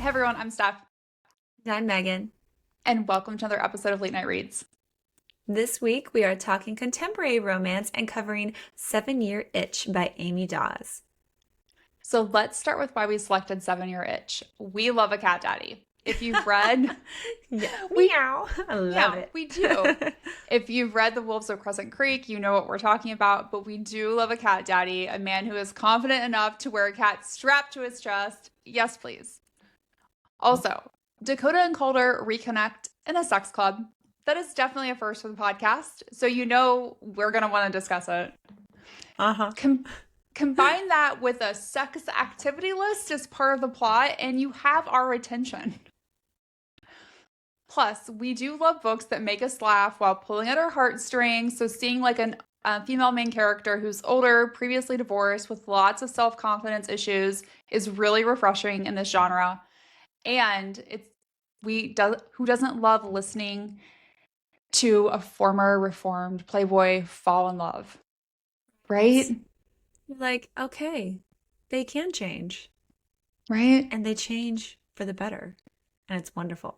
Hey everyone, I'm Steph, I'm Megan. and welcome to another episode of Late Night Reads. This week we are talking contemporary romance and covering 7-Year Itch by Amy Daws. So let's start with why we selected 7-Year Itch. We love a cat daddy. If you've read, Yeah. we Meow. I love yeah, it. we do. If you've read The Wolves of Crescent Creek, you know what we're talking about, but we do love a cat daddy, a man who is confident enough to wear a cat strapped to his chest. Yes, please. Also, Dakota and Calder reconnect in a sex club. That is definitely a first for the podcast, so you know we're going to want to discuss it. Uh-huh. Combine that with a sex activity list as part of the plot, and you have our attention. Plus, we do love books that make us laugh while pulling at our heartstrings, so seeing like a female main character who's older, previously divorced, with lots of self-confidence issues is really refreshing in this genre. And who doesn't love listening to a former reformed playboy fall in love, right? You're like, okay, they can change. Right? And they change for the better. And it's wonderful.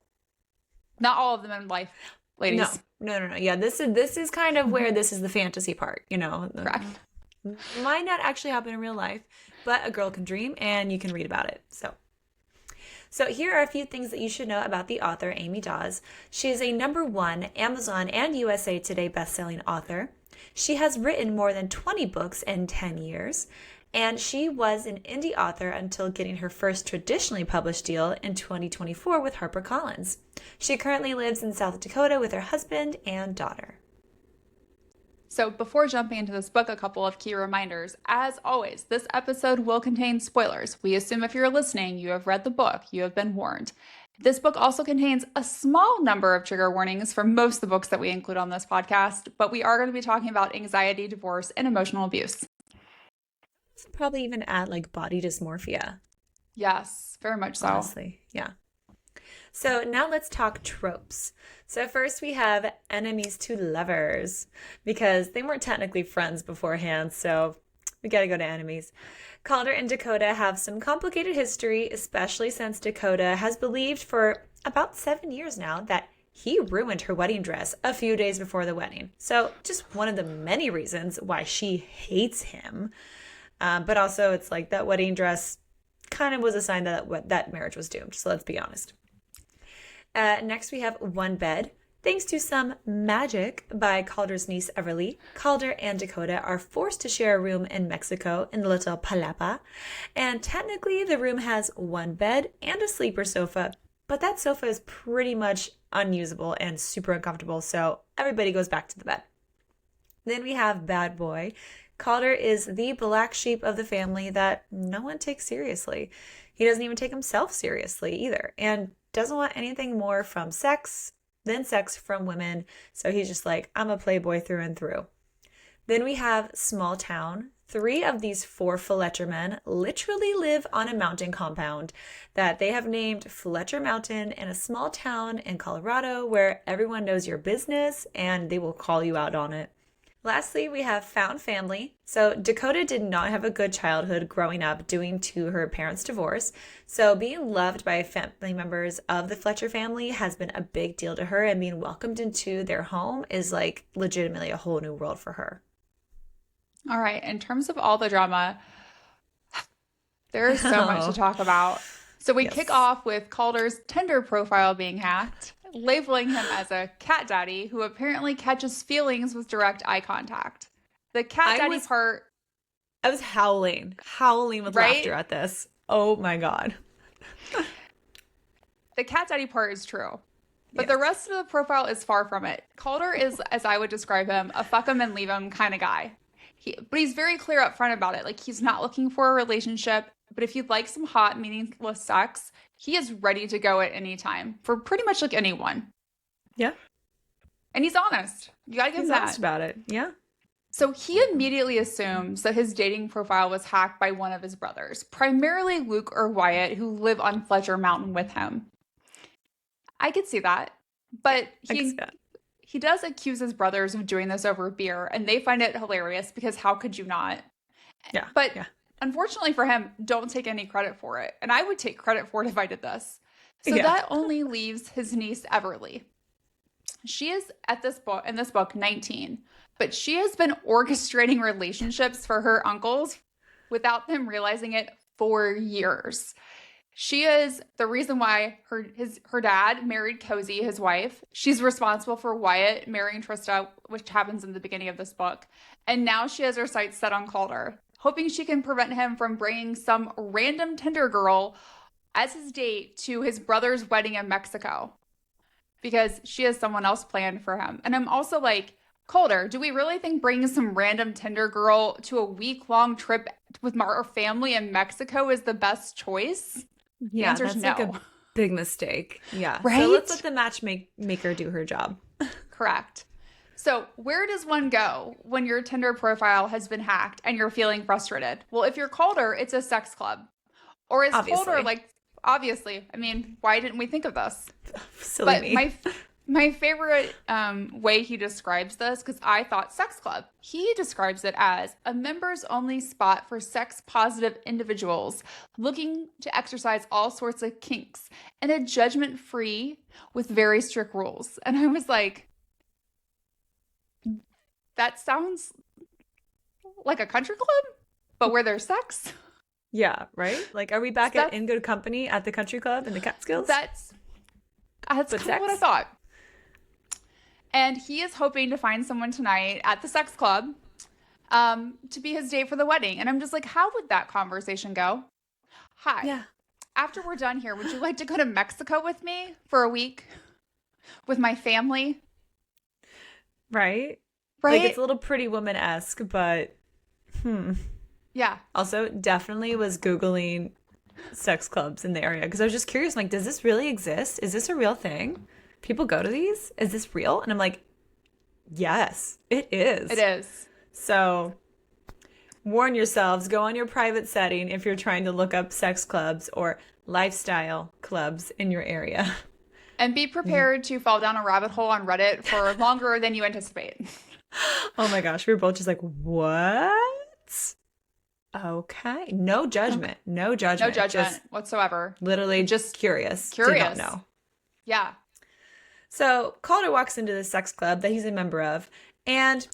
Not all of them in life, ladies. No. Yeah, this is kind of where this is the fantasy part, Correct. Might not actually happen in real life, but a girl can dream and you can read about it. So here are a few things that you should know about the author, Amy Daws. She is a #1 Amazon and USA Today bestselling author. She has written more than 20 books in 10 years, and she was an indie author until getting her first traditionally published deal in 2024 with HarperCollins. She currently lives in South Dakota with her husband and daughter. So before jumping into this book, a couple of key reminders. As always, this episode will contain spoilers. We assume if you're listening, you have read the book, you have been warned. This book also contains a small number of trigger warnings for most of the books that we include on this podcast, but we are going to be talking about anxiety, divorce, and emotional abuse. Probably even add like body dysmorphia. Yes, very much so. Honestly, yeah. So now let's talk tropes. So first we have enemies to lovers, because they weren't technically friends beforehand, so we gotta go to enemies. Calder and Dakota have some complicated history, especially since Dakota has believed for about 7 years now that he ruined her wedding dress a few days before the wedding. So just one of the many reasons why she hates him. But also it's like that wedding dress kind of was a sign that marriage was doomed. So let's be honest. Next, we have One Bed. Thanks to some magic by Calder's niece Everly, Calder and Dakota are forced to share a room in Mexico in the Little Palapa. And technically, the room has one bed and a sleeper sofa, but that sofa is pretty much unusable and super uncomfortable, so everybody goes back to the bed. Then we have Bad Boy. Calder is the black sheep of the family that no one takes seriously. He doesn't even take himself seriously either, and doesn't want anything more from sex than sex from women. So he's just like, I'm a playboy through and through. Then we have Small Town. 3 of these 4 Fletcher men literally live on a mountain compound that they have named Fletcher Mountain in a small town in Colorado where everyone knows your business and they will call you out on it. Lastly, we have Found Family. So Dakota did not have a good childhood growing up due to her parents' divorce. So being loved by family members of the Fletcher family has been a big deal to her, and being welcomed into their home is like legitimately a whole new world for her. All right, in terms of all the drama, there is so much to talk about. So we kick off with Calder's Tinder profile being hacked, labeling him as a cat daddy who apparently catches feelings with direct eye contact. The cat daddy part. I was howling with laughter at this. Oh my God. The cat daddy part is true, but the rest of the profile is far from it. Calder is, as I would describe him, a fuck him and leave him kind of guy. But he's very clear up front about it. Like, he's not looking for a relationship, but if you'd like some hot, meaningless sex, he is ready to go at any time for pretty much like anyone. Yeah. And he's honest. You gotta give him that. He's honest about it. Yeah. So he immediately assumes that his dating profile was hacked by one of his brothers, primarily Luke or Wyatt, who live on Fletcher Mountain with him. I could see that, but he does accuse his brothers of doing this over beer, and they find it hilarious because how could you not? Yeah. But unfortunately for him, don't take any credit for it. And I would take credit for it if I did this. So Yeah. that only leaves his niece Everly. She is in this book 19, but she has been orchestrating relationships for her uncles without them realizing it for years. She is the reason why her dad married Cozy, his wife. She's responsible for Wyatt marrying Trista, which happens in the beginning of this book. And now she has her sights set on Calder, hoping she can prevent him from bringing some random Tinder girl as his date to his brother's wedding in Mexico, because she has someone else planned for him. And I'm also like, Calder, do we really think bringing some random Tinder girl to a week-long trip with our family in Mexico is the best choice? The Yeah, answer is that's no. like a big mistake. Yeah. Right? So let's let the matchmaker do her job. Correct. So where does one go when your Tinder profile has been hacked and you're feeling frustrated? Well, if you're Calder, it's a sex club. Or is Obviously. Calder like, obviously, I mean, why didn't we think of this? Silly But me. my favorite way he describes this, because I thought sex club, he describes it as a members only spot for sex positive individuals looking to exercise all sorts of kinks and a judgment free with very strict rules. And I was like, that sounds like a country club, but where there's sex. Yeah, right? Like, are we back So at In Good Company at the country club in the Catskills? That's kind of what I sex? thought. And he is hoping to find someone tonight at the sex club to be his date for the wedding. And I'm just like, how would that conversation go? Hi. Yeah. After we're done here, would you like to go to Mexico with me for a week with my family? Right? Right? Like, it's a little Pretty Woman-esque, but Yeah. also definitely was Googling sex clubs in the area because I was just curious. I'm like, does this really exist? Is this a real thing? People go to these? Is this real? And I'm like, yes, it is. It is. So warn yourselves, go on your private setting if you're trying to look up sex clubs or lifestyle clubs in your area. And be prepared to fall down a rabbit hole on Reddit for longer than you anticipate. Oh my gosh, we were both just like, what? Okay. No judgment. No judgment. No judgment Just whatsoever. literally just curious. Curious. Did not know. Yeah. So Calder walks into the sex club that he's a member of and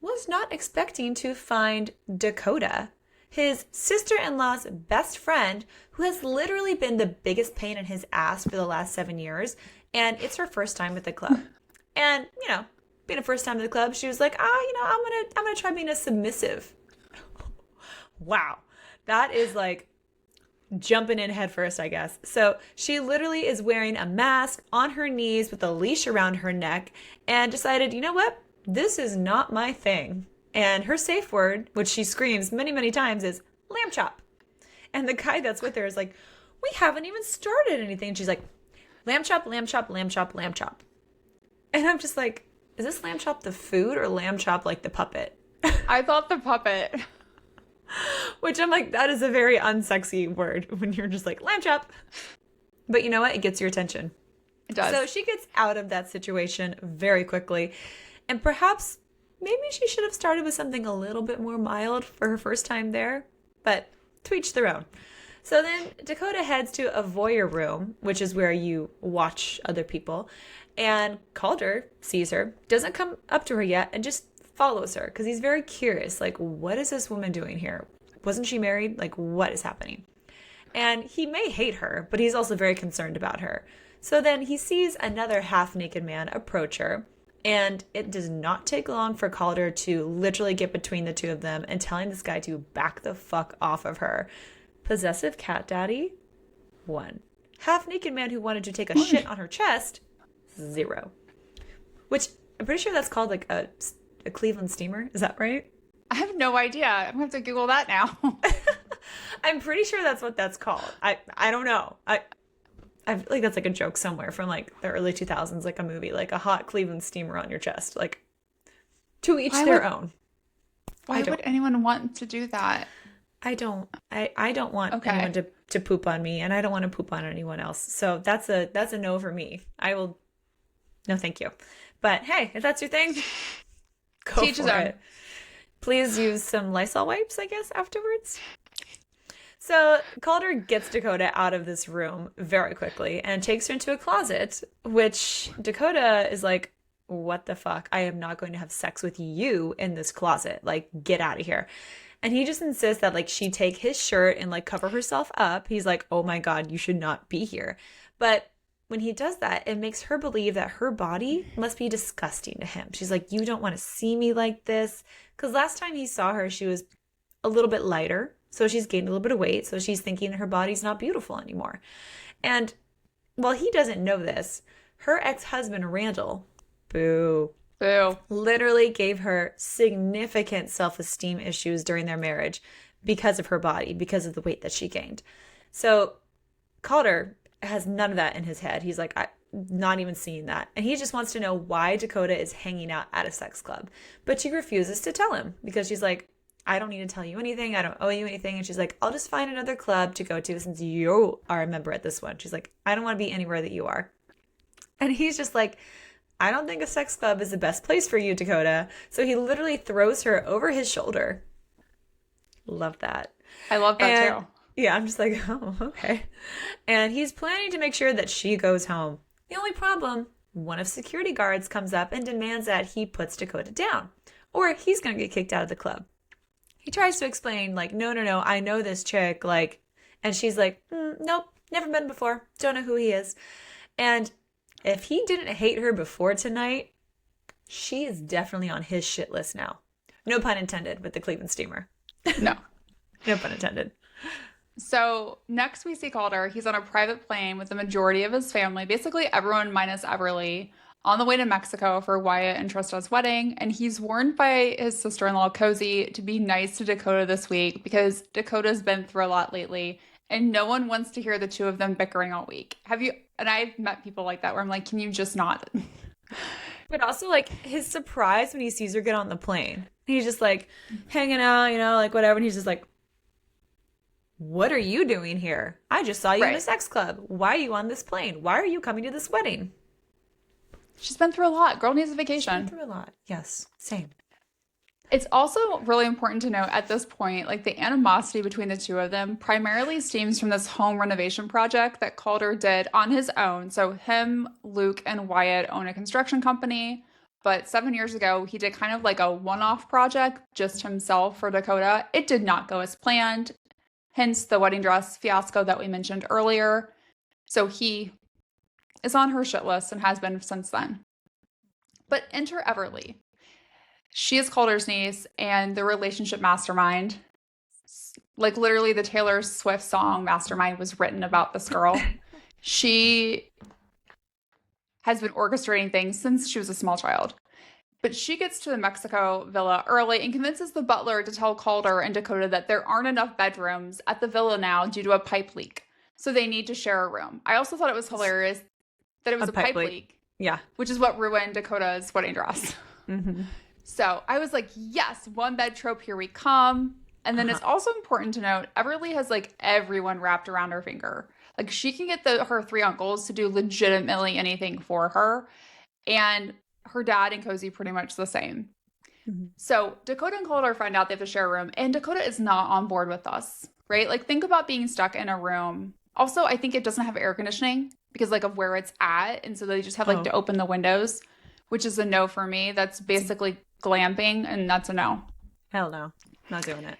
was not expecting to find Dakota, his sister-in-law's best friend, who has literally been the biggest pain in his ass for the last 7 years. And it's her first time at the club. And, you know, being a first time at the club, she was like, I'm gonna try being a submissive. Wow. That is like jumping in head first, I guess. So she literally is wearing a mask on her knees with a leash around her neck and decided, you know what? This is not my thing. And her safe word, which she screams many, many times, is lamb chop. And the guy that's with her is like, we haven't even started anything. And she's like, lamb chop, lamb chop, lamb chop, lamb chop. And I'm just like, is this lamb chop the food or lamb chop like the puppet? I thought the puppet. Which I'm like, that is a very unsexy word when you're just like, lamb chop. But you know what? It gets your attention. It does. So she gets out of that situation very quickly. And perhaps maybe she should have started with something a little bit more mild for her first time there. But to each their own. So then Dakota heads to a voyeur room, which is where you watch other people. And Calder sees her, doesn't come up to her yet, and just follows her because he's very curious. Like, what is this woman doing here? Wasn't she married? Like, what is happening? And he may hate her, but he's also very concerned about her. So then he sees another half-naked man approach her. And it does not take long for Calder to literally get between the two of them and telling this guy to back the fuck off of her. Possessive cat daddy? 1. Half-naked man who wanted to take a shit on her chest? 0. Which, I'm pretty sure that's called like a Cleveland steamer. Is that right? I have no idea. I'm going to have to Google that now. I'm pretty sure that's what that's called. I don't know. I feel like that's like a joke somewhere from like the early 2000s, like a movie, like a hot Cleveland steamer on your chest. Like, to each their own. Why would anyone want to do that? I don't want anyone to poop on me, and I don't want to poop on anyone else. So that's a no for me. No, thank you. But hey, if that's your thing, go Teach his for own. it. Please use some Lysol wipes, I guess, afterwards. So Calder gets Dakota out of this room very quickly and takes her into a closet, which Dakota is like, what the fuck? I am not going to have sex with you in this closet. Like, get out of here. And he just insists that like she take his shirt and like cover herself up. He's like, oh my God, you should not be here. But when he does that, it makes her believe that her body must be disgusting to him. She's like, you don't want to see me like this. Because last time he saw her, she was a little bit lighter. So she's gained a little bit of weight. So she's thinking her body's not beautiful anymore. And while he doesn't know this, her ex-husband, Randall, boo, Boo. literally gave her significant self-esteem issues during their marriage because of her body, because of the weight that she gained. So Calder has none of that in his head. He's like, not even seeing that. And he just wants to know why Dakota is hanging out at a sex club. But she refuses to tell him because she's like, I don't need to tell you anything. I don't owe you anything. And she's like, I'll just find another club to go to since you are a member at this one. She's like, I don't want to be anywhere that you are. And he's just like, I don't think a sex club is the best place for you, Dakota. So he literally throws her over his shoulder. Love that. I love that too. Yeah, I'm just like, oh, okay. And he's planning to make sure that she goes home. The only problem, one of security guards comes up and demands that he puts Dakota down, or he's going to get kicked out of the club. He tries to explain, like, no, I know this chick, like, and she's like, nope, never been before, don't know who he is. And if he didn't hate her before tonight, she is definitely on his shit list now. No pun intended with the Cleveland steamer. No. No pun intended. So next we see Calder. He's on a private plane with the majority of his family, basically everyone minus Everly, on the way to Mexico for Wyatt and Trista's wedding. And he's warned by his sister-in-law, Cozy, to be nice to Dakota this week because Dakota's been through a lot lately and no one wants to hear the two of them bickering all week. And I've met people like that where I'm like, can you just not? But also, like, his surprise when he sees her get on the plane. He's just, like, hanging out, like, whatever. And he's just like, what are you doing here? I just saw you in a sex club. Why are you on this plane? Why are you coming to this wedding? She's been through a lot. Girl needs a vacation. She's been through a lot. Yes, same. It's also really important to note at this point, like the animosity between the two of them primarily stems from this home renovation project that Calder did on his own. So him, Luke, and Wyatt own a construction company. But 7 years ago, he did kind of like a one-off project just himself for Dakota. It did not go as planned. Hence the wedding dress fiasco that we mentioned earlier. So he is on her shit list and has been since then. But enter Everly. She is Calder's niece and the relationship mastermind. Like literally the Taylor Swift song Mastermind was written about this girl. She has been orchestrating things since she was a small child. But she gets to the Mexico villa early and convinces the butler to tell Calder and Dakota that there aren't enough bedrooms at the villa now due to a pipe leak. So they need to share a room. I also thought it was hilarious that it was a pipe leak. Yeah. Which is what ruined Dakota's wedding dress. Mm-hmm. So I was like, yes, one bed trope, here we come. And then it's also important to note, Everly has like everyone wrapped around her finger. Like she can get her three uncles to do legitimately anything for her. And her dad and Cozy pretty much the same. Mm-hmm. So Dakota and Calder find out they have to share a room. And Dakota is not on board with us, right? Like think about being stuck in a room. Also, I think it doesn't have air conditioning because like of where it's at. And so they just have like to open the windows, which is a no for me. That's basically glamping and that's a no. Hell no. Not doing it.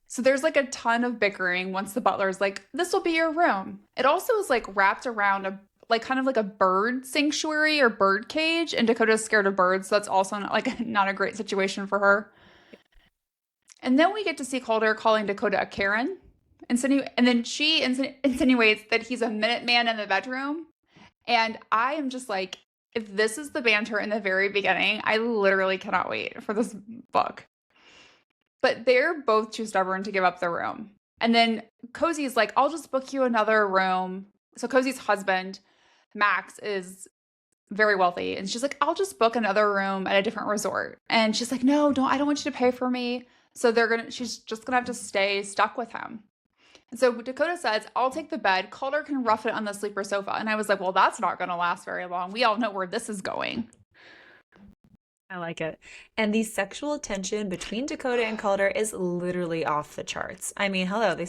So there's like a ton of bickering once the butler's like, this will be your room. It also is like wrapped around kind of like a bird sanctuary or bird cage, and Dakota's scared of birds. So that's also not a great situation for her. And then we get to see Calder calling Dakota a Karen. And then she insinuates that he's a Minuteman in the bedroom. And I am just like, if this is the banter in the very beginning, I literally cannot wait for this book. But they're both too stubborn to give up their room. And then Cozy's like, I'll just book you another room. So Cozy's husband, Max, is very wealthy. And she's like, I'll just book another room at a different resort. And she's like, no, I don't want you to pay for me. So she's just going to have to stay stuck with him. And so Dakota says, I'll take the bed. Calder can rough it on the sleeper sofa. And I was like, well, that's not going to last very long. We all know where this is going. I like it. And the sexual tension between Dakota and Calder is literally off the charts. I mean, hello, they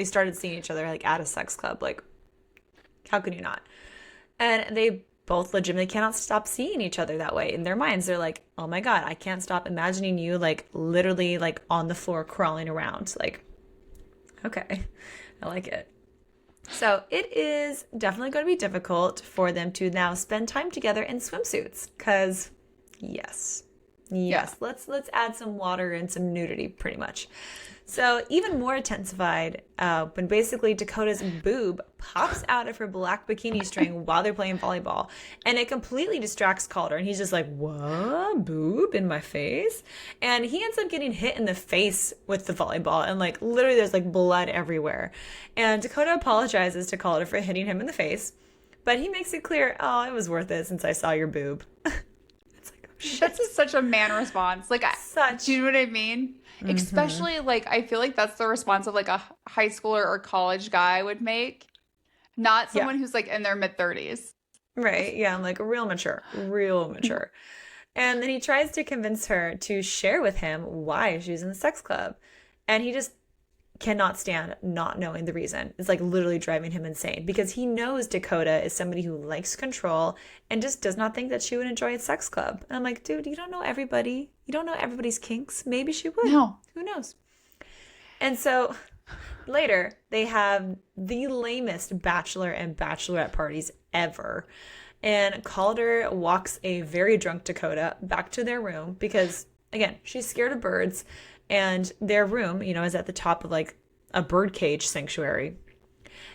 started seeing each other like at a sex club. Like, how can you not? And they both legitimately cannot stop seeing each other that way. In their minds, they're like, oh my God, I can't stop imagining you like literally like on the floor crawling around. Like, okay, I like it. So it is definitely going to be difficult for them to now spend time together in swimsuits because yes. Yeah. Yes, let's add some water and some nudity pretty much. So even more intensified when basically Dakota's boob pops out of her black bikini string while they're playing volleyball, and it completely distracts Calder, and he's just like, "What? Boob in my face?" And he ends up getting hit in the face with the volleyball, and like literally there's like blood everywhere. And Dakota apologizes to Calder for hitting him in the face, but he makes it clear, "Oh, it was worth it since I saw your boob." It's like, oh shit. That's just such a man response. Like, Such. do you know what I mean? Especially, like, I feel like that's the response of, like, a high schooler or college guy would make, not Yeah. someone who's, like, in their mid-30s. Right. Yeah. I'm like real mature, real mature. And then he tries to convince her to share with him why she's in the sex club. And he just cannot stand not knowing the reason. It's like literally driving him insane because he knows Dakota is somebody who likes control and just does not think that she would enjoy a sex club. And I'm like, dude, you don't know everybody. You don't know everybody's kinks. Maybe she would. No. Who knows? And so later, they have the lamest bachelor and bachelorette parties ever. And Calder walks a very drunk Dakota back to their room because, again, she's scared of birds. And their room, you know, is at the top of like a birdcage sanctuary.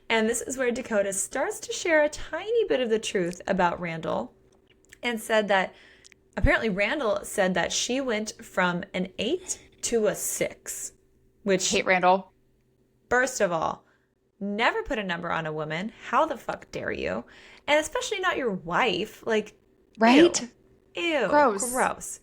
And this is where Dakota starts to share a tiny bit of the truth about Randall and said that apparently Randall said that she went from an 8 to a 6, which, Hate Randall. first of all, never put a number on a woman. How the fuck dare you? And especially not your wife. Like, Right? ew, Gross. gross.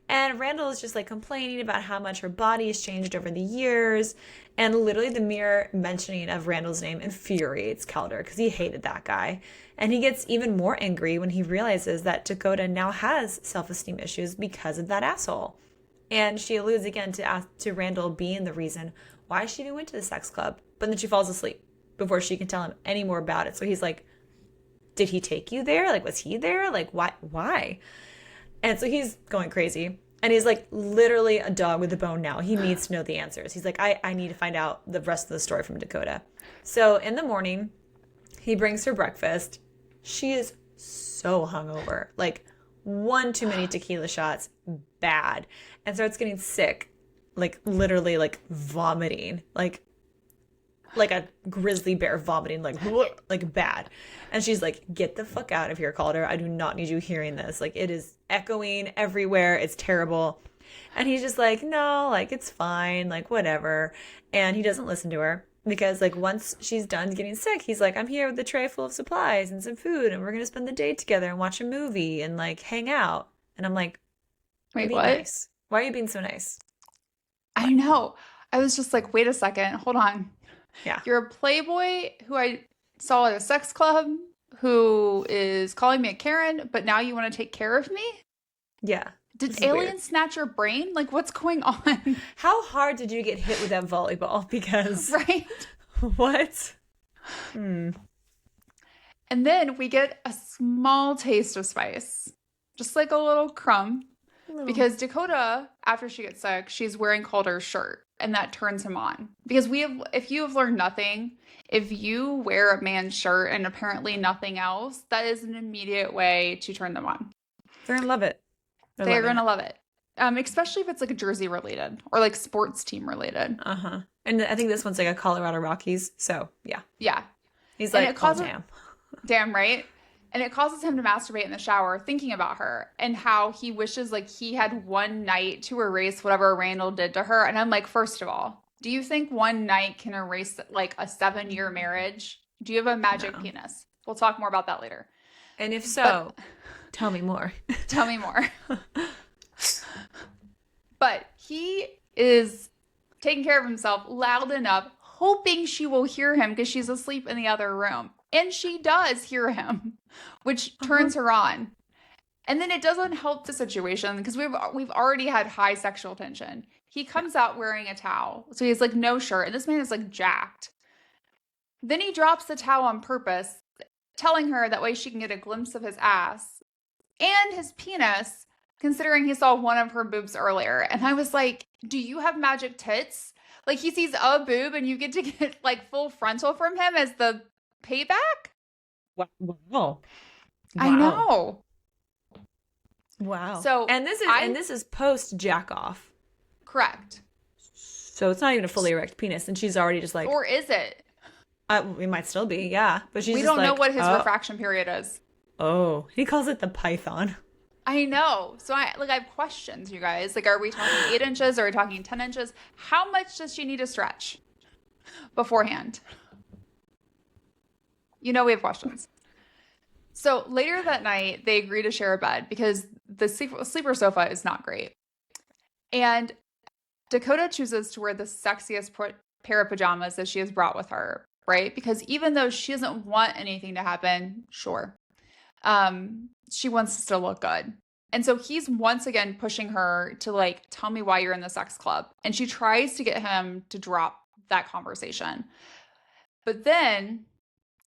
And Randall is just like complaining about how much her body has changed over the years. And literally the mere mentioning of Randall's name infuriates Calder because he hated that guy. And he gets even more angry when he realizes that Dakota now has self-esteem issues because of that asshole. And she alludes again to Randall being the reason why she even went to the sex club. But then she falls asleep before she can tell him any more about it. So he's like, did he take you there? Like, was he there? Like, why? And so he's going crazy. And he's like literally a dog with a bone now. He needs to know the answers. He's like, I need to find out the rest of the story from Dakota. So in the morning, he brings her breakfast. She is so hungover. Like one too many tequila shots. Bad. And starts getting sick. Like literally like vomiting. Like a grizzly bear vomiting, like bad. And she's like, get the fuck out of here, Calder. I do not need you hearing this. Like, it is echoing everywhere. It's terrible. And he's just like, no, like, it's fine. Like, whatever. And he doesn't listen to her because, like, once she's done getting sick, he's like, I'm here with a tray full of supplies and some food, and we're going to spend the day together and watch a movie and, like, hang out. And I'm like, Wait, be what? nice. Why are you being so nice? I know. I was just like, wait a second. Hold on. Yeah. You're a playboy who I saw at a sex club who is calling me a Karen, but now you want to take care of me? Yeah. Did aliens snatch your brain? Like, what's going on? How hard did you get hit with that volleyball? Because Right? what? And then we get a small taste of spice, just like a little crumb, because Dakota, after she gets sick, she's wearing Calder's shirt, and that turns him on. Because if you have learned nothing, if you wear a man's shirt and apparently nothing else, that is an immediate way to turn them on. They're gonna love it. They're gonna love it. Especially if it's like a jersey related or like sports team related. Uh-huh. And I think this one's like a Colorado Rockies. So yeah. Yeah. He's And like, it causes- damn. Damn right. And it causes him to masturbate in the shower thinking about her and how he wishes like he had one night to erase whatever Randall did to her. And I'm like, first of all, do you think one night can erase like a 7-year marriage? Do you have a magic penis? We'll talk more about that later. And if so, tell me more. Tell me more. But he is taking care of himself loud enough, hoping she will hear him because she's asleep in the other room. And she does hear him, which turns her on. And then it doesn't help the situation because we've already had high sexual tension. He comes out wearing a towel. So he's like no shirt. And this man is like jacked. Then he drops the towel on purpose, telling her that way she can get a glimpse of his ass and his penis, considering he saw one of her boobs earlier. And I was like, do you have magic tits? Like he sees a boob and you get to get like full frontal from him as the payback? Wow. I know. Wow. So and this is post jack off. Correct. So it's not even a fully erect penis, and she's already just like, or is it? It might still be, yeah. But she's we just don't know like, what his refraction period is. Oh, he calls it the python. I know. So I have questions, you guys. Like, are we talking 8 inches? Or are we talking 10 inches? How much does she need to stretch beforehand? You know, we have questions. So later that night, they agree to share a bed because the sleeper sofa is not great. And Dakota chooses to wear the sexiest pair of pajamas that she has brought with her, right? Because even though she doesn't want anything to happen, sure, she wants to still look good. And so he's once again pushing her to like, tell me why you're in the sex club. And she tries to get him to drop that conversation. But then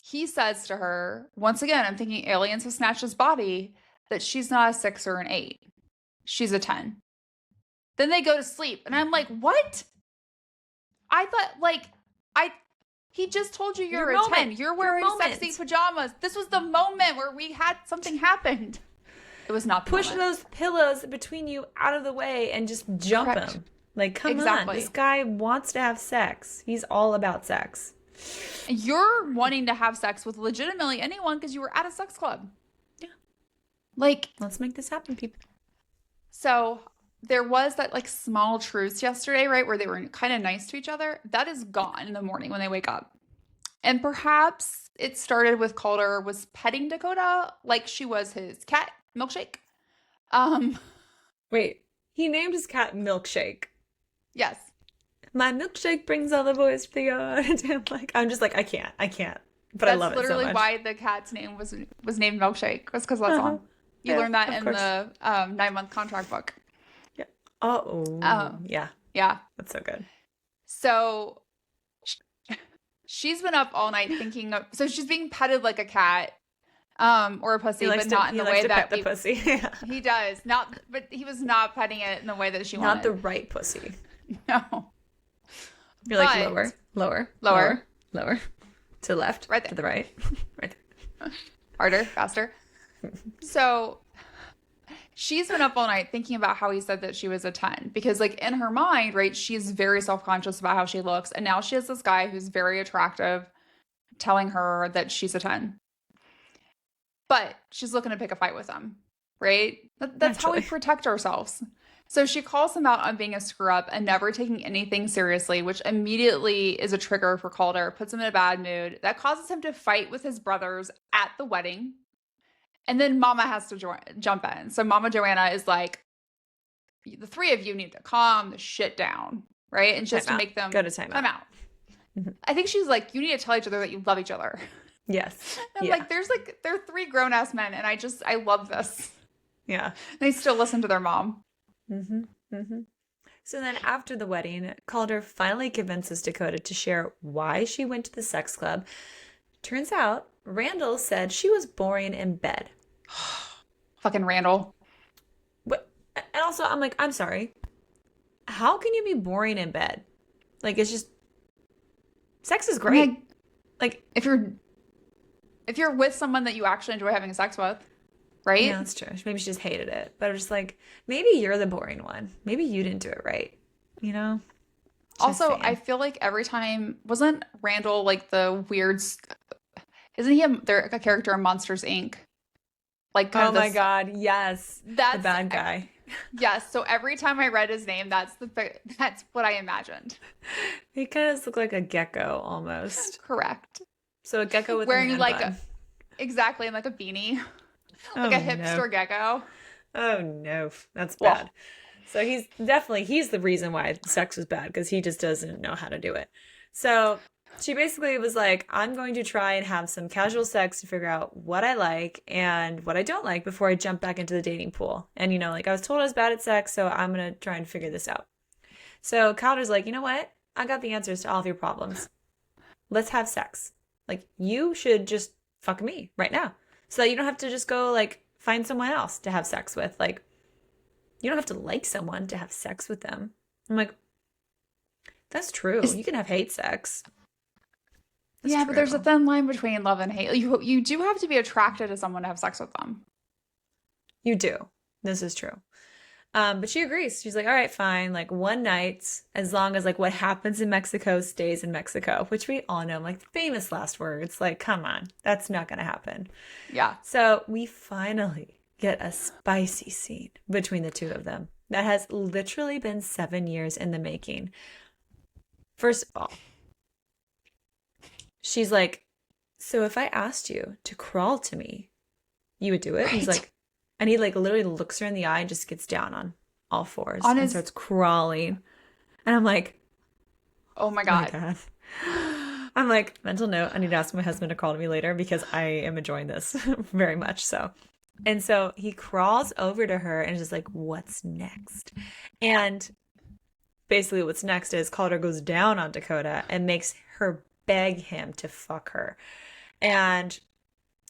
he says to her, once again, I'm thinking aliens have snatched his body, that she's not a 6 or an 8. She's a 10. Then they go to sleep. And I'm like, what? I thought, he just told you you're a 10. You're wearing sexy pajamas. This was the moment where we had something happened. It was not the Push moment. those pillows between you out of the way and just jump him. Like, come on. This guy wants to have sex. He's all about sex. You're wanting to have sex with legitimately anyone because you were at a sex club. Yeah. Like, let's make this happen, people. So there was that like small truce yesterday, right? Where they were kind of nice to each other. That is gone in the morning when they wake up. And perhaps it started with Calder was petting Dakota like she was his cat, Milkshake. Wait, he named his cat Milkshake. Yes. My milkshake brings all the boys to the yard. I'm just like, I can't. But I love it so much. That's literally why the cat's name was named Milkshake. Was because that's on. You learned that in the 9-month contract book. Yeah. Oh. Yeah. Yeah. That's so good. So she's been up all night thinking of. So she's being petted like a cat, or a pussy, but not in the way that the pussy. Yeah. He does not. But he was not petting it in the way that she wanted. Not the right pussy. No. You're like lower, to the left, right there. To the right, right there. Harder, faster. So she's been up all night thinking about how he said that she was a 10 because like in her mind, right, she's very self-conscious about how she looks. And now she has this guy who's very attractive telling her that she's a 10. But she's looking to pick a fight with him, right? That's how we protect ourselves. So she calls him out on being a screw-up and never taking anything seriously, which immediately is a trigger for Calder, puts him in a bad mood. That causes him to fight with his brothers at the wedding. And then Mama has to jump in. So Mama Joanna is like, the 3 of you need to calm the shit down, right? And just to make them go to time out. Mm-hmm. I think she's like, you need to tell each other that you love each other. Yes. And like, they're 3 grown-ass men, and I love this. Yeah. They still listen to their mom. Mm-hmm. Mm-hmm. So then after the wedding, Calder finally convinces Dakota to share why she went to the sex club. Turns out Randall said she was boring in bed. Fucking Randall. But, and also I'm like, I'm sorry. How can you be boring in bed? Like, it's just, sex is great. Like if you're with someone that you actually enjoy having sex with, right? Yeah, that's true. Maybe she just hated it. But I'm just like, maybe you're the boring one. Maybe you didn't do it right. You know? Also, I feel like every time, wasn't Randall like the weird, isn't he a character in Monsters, Inc.? Like, kind of my God, yes. That's the bad guy. Yes, so every time I read his name, that's what I imagined. He kind of looked like a gecko almost. Correct. So a gecko with wearing a man like bun. exactly, and like a beanie. Like a hipster gecko. Oh no, that's bad. So he's the reason why sex was bad, because he just doesn't know how to do it. So She basically was like, I'm going to try and have some casual sex to figure out what I like and what I don't like before I jump back into the dating pool. And, like I was told I was bad at sex, so I'm going to try and figure this out. So Calder's like, you know what? I got the answers to all of your problems. Let's have sex. Like, you should just fuck me right now so that you don't have to just go, like, find someone else to have sex with. Like, you don't have to like someone to have sex with them. I'm like, that's true. You can have hate sex. That's Yeah, true. but there's a thin line between love and hate. You do have to be attracted to someone to have sex with them. You do. This is true. But she agrees. She's like, all right, fine. Like, one night, as long as like what happens in Mexico stays in Mexico, which we all know, like famous last words. Like, come on, that's not going to happen. Yeah. So we finally get a spicy scene between the two of them that has literally been 7 years in the making. First of all, she's like, so if I asked you to crawl to me, you would do it? Right. He's like, and he like literally looks her in the eye and just gets down on all fours and starts crawling. And I'm like, oh my God. I'm like, mental note, I need to ask my husband to crawl to me later because I am enjoying this very much so. And so he crawls over to her and is just like, what's next? And basically what's next is Calder goes down on Dakota and makes her beg him to fuck her. And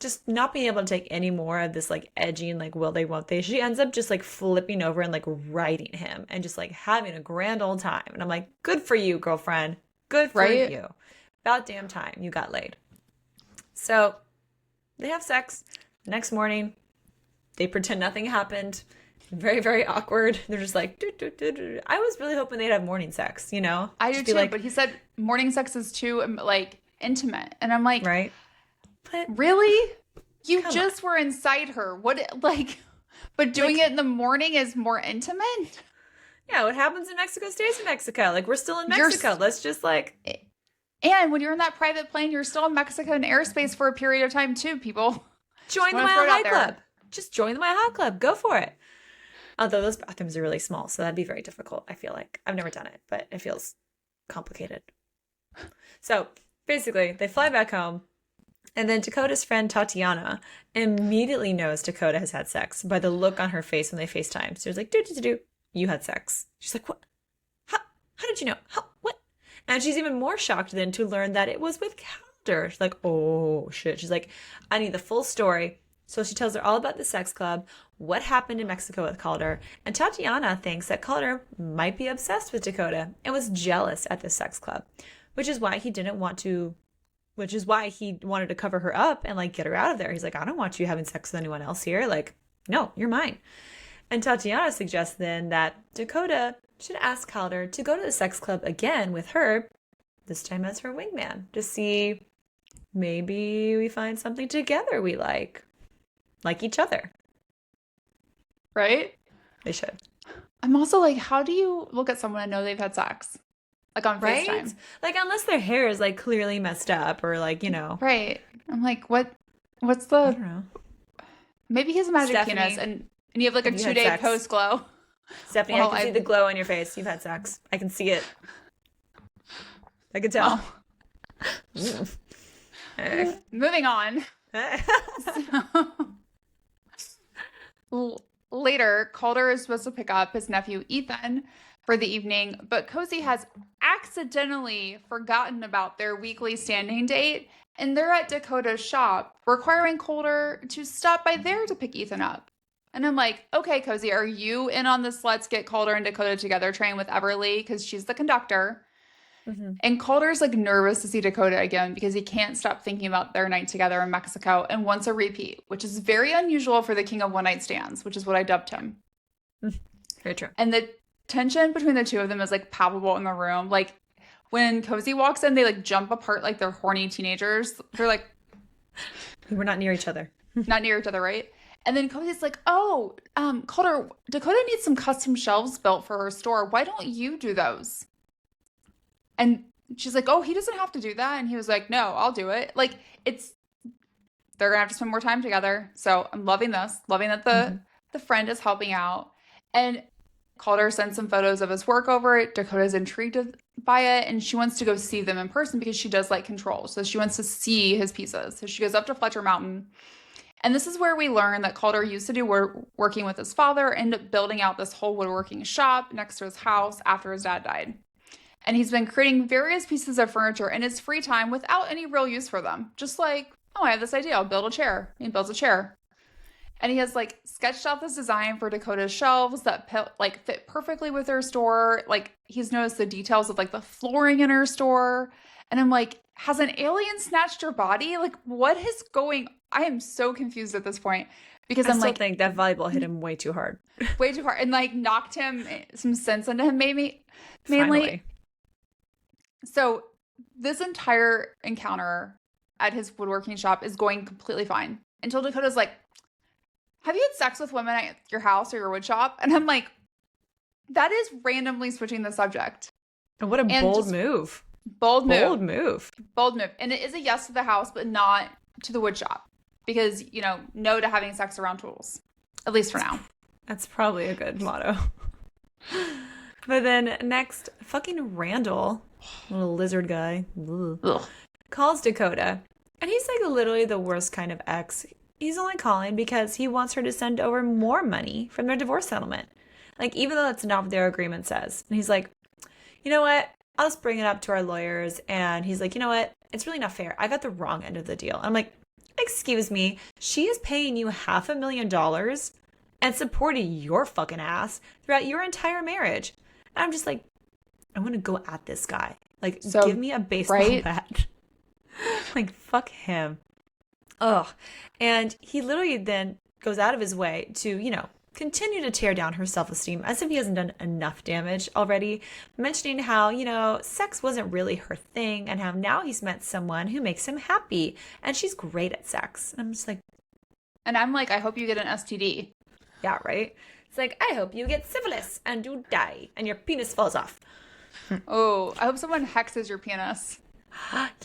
just not being able to take any more of this like edging, like will they, won't they, she ends up just like flipping over and like riding him and just like having a grand old time. And I'm like, good for you, girlfriend. Good for you. About damn time you got laid. So they have sex. Next morning, they pretend nothing happened. Very, very awkward. They're just like, doo, doo, doo, doo. I was really hoping they'd have morning sex, I do too, but he said morning sex is too like intimate. And I'm like, right? But really? You just were inside her. What, like, but doing it in the morning is more intimate? Yeah, what happens in Mexico stays in Mexico. Like, we're still in Mexico. Let's just like. And when you're in that private plane, you're still in Mexican airspace for a period of time too, people. Join the Mile High Club. Just join the Mile High Club. Go for it. Although those bathrooms are really small, so that'd be very difficult, I feel like. I've never done it, but it feels complicated. So, basically, they fly back home. And then Dakota's friend Tatiana immediately knows Dakota has had sex by the look on her face when they FaceTime. So she's like, do, you had sex. She's like, what? How did you know? How? What? And she's even more shocked then to learn that it was with Calder. She's like, oh, shit. She's like, I need the full story. So she tells her all about the sex club, what happened in Mexico with Calder. And Tatiana thinks that Calder might be obsessed with Dakota and was jealous at the sex club, which is why he wanted to cover her up and like get her out of there. He's like, I don't want you having sex with anyone else here. Like, no, you're mine. And Tatiana suggests then that Dakota should ask Calder to go to the sex club again with her, this time as her wingman, to see maybe we find something together we like each other. Right? They should. I'm also like, how do you look at someone and know they've had sex? Like on right? FaceTime. Like, unless their hair is like clearly messed up or like, Right. I'm like, what's the... I don't know. Maybe he's a magic Stephanie, penis and you have like a 2-day post glow. Stephanie, I can see the glow on your face. You've had sex. I can see it. I can tell. Moving on. Later, Calder is supposed to pick up his nephew Ethan for the evening, but Cozy has accidentally forgotten about their weekly standing date, and they're at Dakota's shop, requiring Calder to stop by there to pick Ethan up. And I'm like, okay, Cozy, are you in on this let's get Calder and Dakota together train with Everly? Because she's the conductor. Mm-hmm. And Calder's like nervous to see Dakota again because he can't stop thinking about their night together in Mexico and wants a repeat, which is very unusual for the king of one-night stands, which is what I dubbed him. Very true. And the tension between the two of them is like palpable in the room. Like when Cozy walks in, they like jump apart like they're horny teenagers. They're like, we're not near each other. Not near each other, right? And then Cozy's like, oh, Calder, Dakota needs some custom shelves built for her store. Why don't you do those? And she's like, oh, he doesn't have to do that. And he was like, no, I'll do it. Like, they're going to have to spend more time together. So I'm loving this. Loving that the friend is helping out. And Calder sends some photos of his work over it. Dakota's intrigued by it, and she wants to go see them in person because she does like control. So she wants to see his pieces. So she goes up to Fletcher Mountain. And this is where we learn that Calder used to do working with his father, ended up building out this whole woodworking shop next to his house after his dad died. And he's been creating various pieces of furniture in his free time without any real use for them. Just like, oh, I have this idea, I'll build a chair. He builds a chair. And he has like sketched out this design for Dakota's shelves that fit perfectly with her store. Like he's noticed the details of like the flooring in her store. And I'm like, has an alien snatched her body? Like what is going? I am so confused at this point because I'm like, think that volleyball hit him way too hard. Way too hard, and like knocked him some sense into him maybe mainly. Finally. So this entire encounter at his woodworking shop is going completely fine until Dakota's like, have you had sex with women at your house or your wood shop? And I'm like, that is randomly switching the subject. And what a bold move. Bold move. Bold move. Bold move. And it is a yes to the house, but not to the wood shop. Because, no to having sex around tools. At least for now. That's probably a good motto. But then next, fucking Randall, little lizard guy, calls Dakota. And he's like literally the worst kind of ex. He's only calling because he wants her to send over more money from their divorce settlement. Like, even though that's not what their agreement says. And he's like, you know what? I'll just bring it up to our lawyers. And he's like, you know what? It's really not fair. I got the wrong end of the deal. I'm like, excuse me. She is paying you $500,000 and supporting your fucking ass throughout your entire marriage. And I'm just like, I want to go at this guy. Like, give me a baseball bat. Like, fuck him. Ugh. And he literally then goes out of his way to, continue to tear down her self-esteem as if he hasn't done enough damage already, mentioning how, sex wasn't really her thing and how now he's met someone who makes him happy and she's great at sex. And I'm just like... And I'm like, I hope you get an STD. Yeah, right? It's like, I hope you get syphilis and you die and your penis falls off. Oh, I hope someone hexes your penis.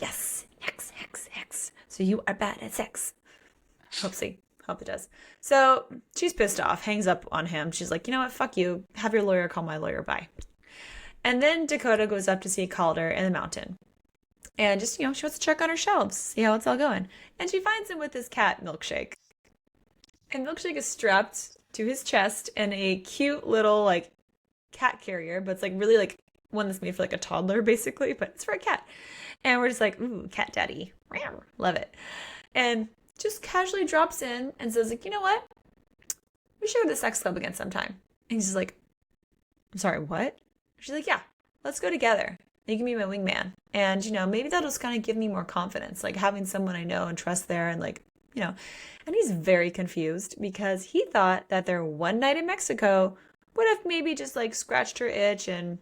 Yes. Hex. So you are bad at sex. Hope it does. So she's pissed off, hangs up on him. She's like, you know what? Fuck you. Have your lawyer call my lawyer. Bye. And then Dakota goes up to see Calder in the mountain. And just, she wants to check on her shelves, see how it's all going. And she finds him with his cat, Milkshake. And Milkshake is strapped to his chest in a cute little, like, cat carrier. But it's, like, really, like, one that's made for, like, a toddler, basically. But it's for a cat. And we're just like, ooh, cat daddy. Love it. And just casually drops in and says, like, you know what? We should go to the sex club again sometime. And he's just like, I'm sorry, what? She's like, yeah, let's go together. You can be my wingman. And, maybe that'll just kind of give me more confidence, like having someone I know and trust there and like, and he's very confused because he thought that their one night in Mexico would have maybe just like scratched her itch and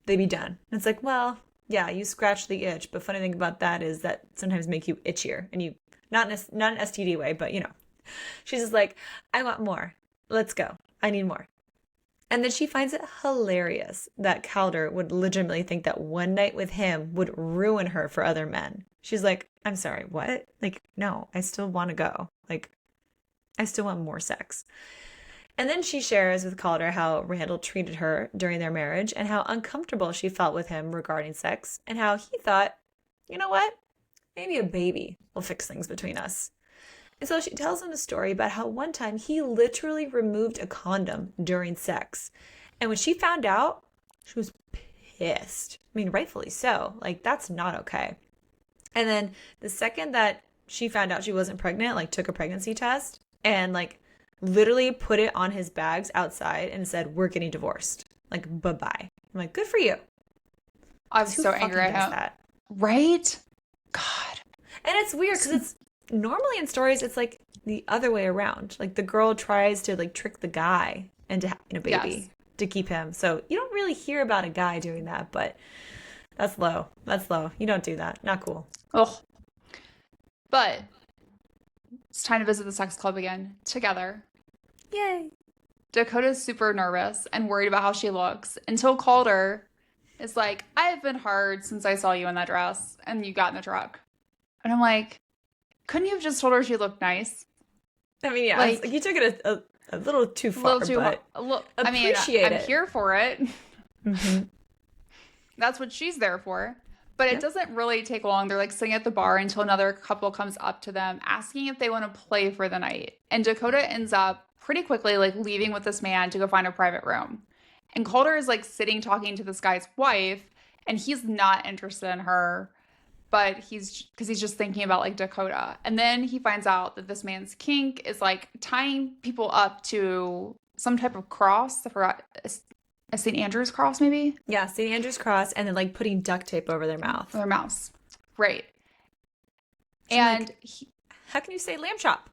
they'd be done. And it's like, well, yeah, you scratch the itch. But funny thing about that is that sometimes make you itchier and you, not an STD way, but she's just like, I want more. Let's go. I need more. And then she finds it hilarious that Calder would legitimately think that one night with him would ruin her for other men. She's like, I'm sorry, what? Like, no, I still want to go. Like, I still want more sex. And then she shares with Calder how Randall treated her during their marriage and how uncomfortable she felt with him regarding sex and how he thought, you know what? Maybe a baby will fix things between us. And so she tells him a story about how one time he literally removed a condom during sex. And when she found out, she was pissed. I mean, rightfully so. Like, that's not okay. And then the second that she found out she wasn't pregnant, like, took a pregnancy test and, like, literally put it on his bags outside and said, we're getting divorced. Like, bye-bye. I'm like, good for you. I'm so angry at him. That? Right? God. And it's weird because it's normally in stories, it's like the other way around. Like the girl tries to like trick the guy into having a baby to keep him. So you don't really hear about a guy doing that, but that's low. That's low. You don't do that. Not cool. Oh. But it's time to visit the sex club again together. Yay. Dakota's super nervous and worried about how she looks until Calder is like, I've been hard since I saw you in that dress and you got in the truck. And I'm like, couldn't you have just told her she looked nice? I mean, yeah, like, you took it a little too far, but I mean, I'm here for it. Mm-hmm. That's what she's there for. But it Yep. doesn't really take long. They're like sitting at the bar until another couple comes up to them asking if they want to play for the night. And Dakota ends up pretty quickly like leaving with this man to go find a private room. And Calder is like sitting talking to this guy's wife, and he's not interested in her, but he's just thinking about like Dakota. And then he finds out that this man's kink is like tying people up to some type of cross. I forgot, a St. Andrew's cross, maybe? Yeah, St. Andrew's cross, and then like putting duct tape over their mouth. Their mouths. Right. So, And like, how can you say lamb chop?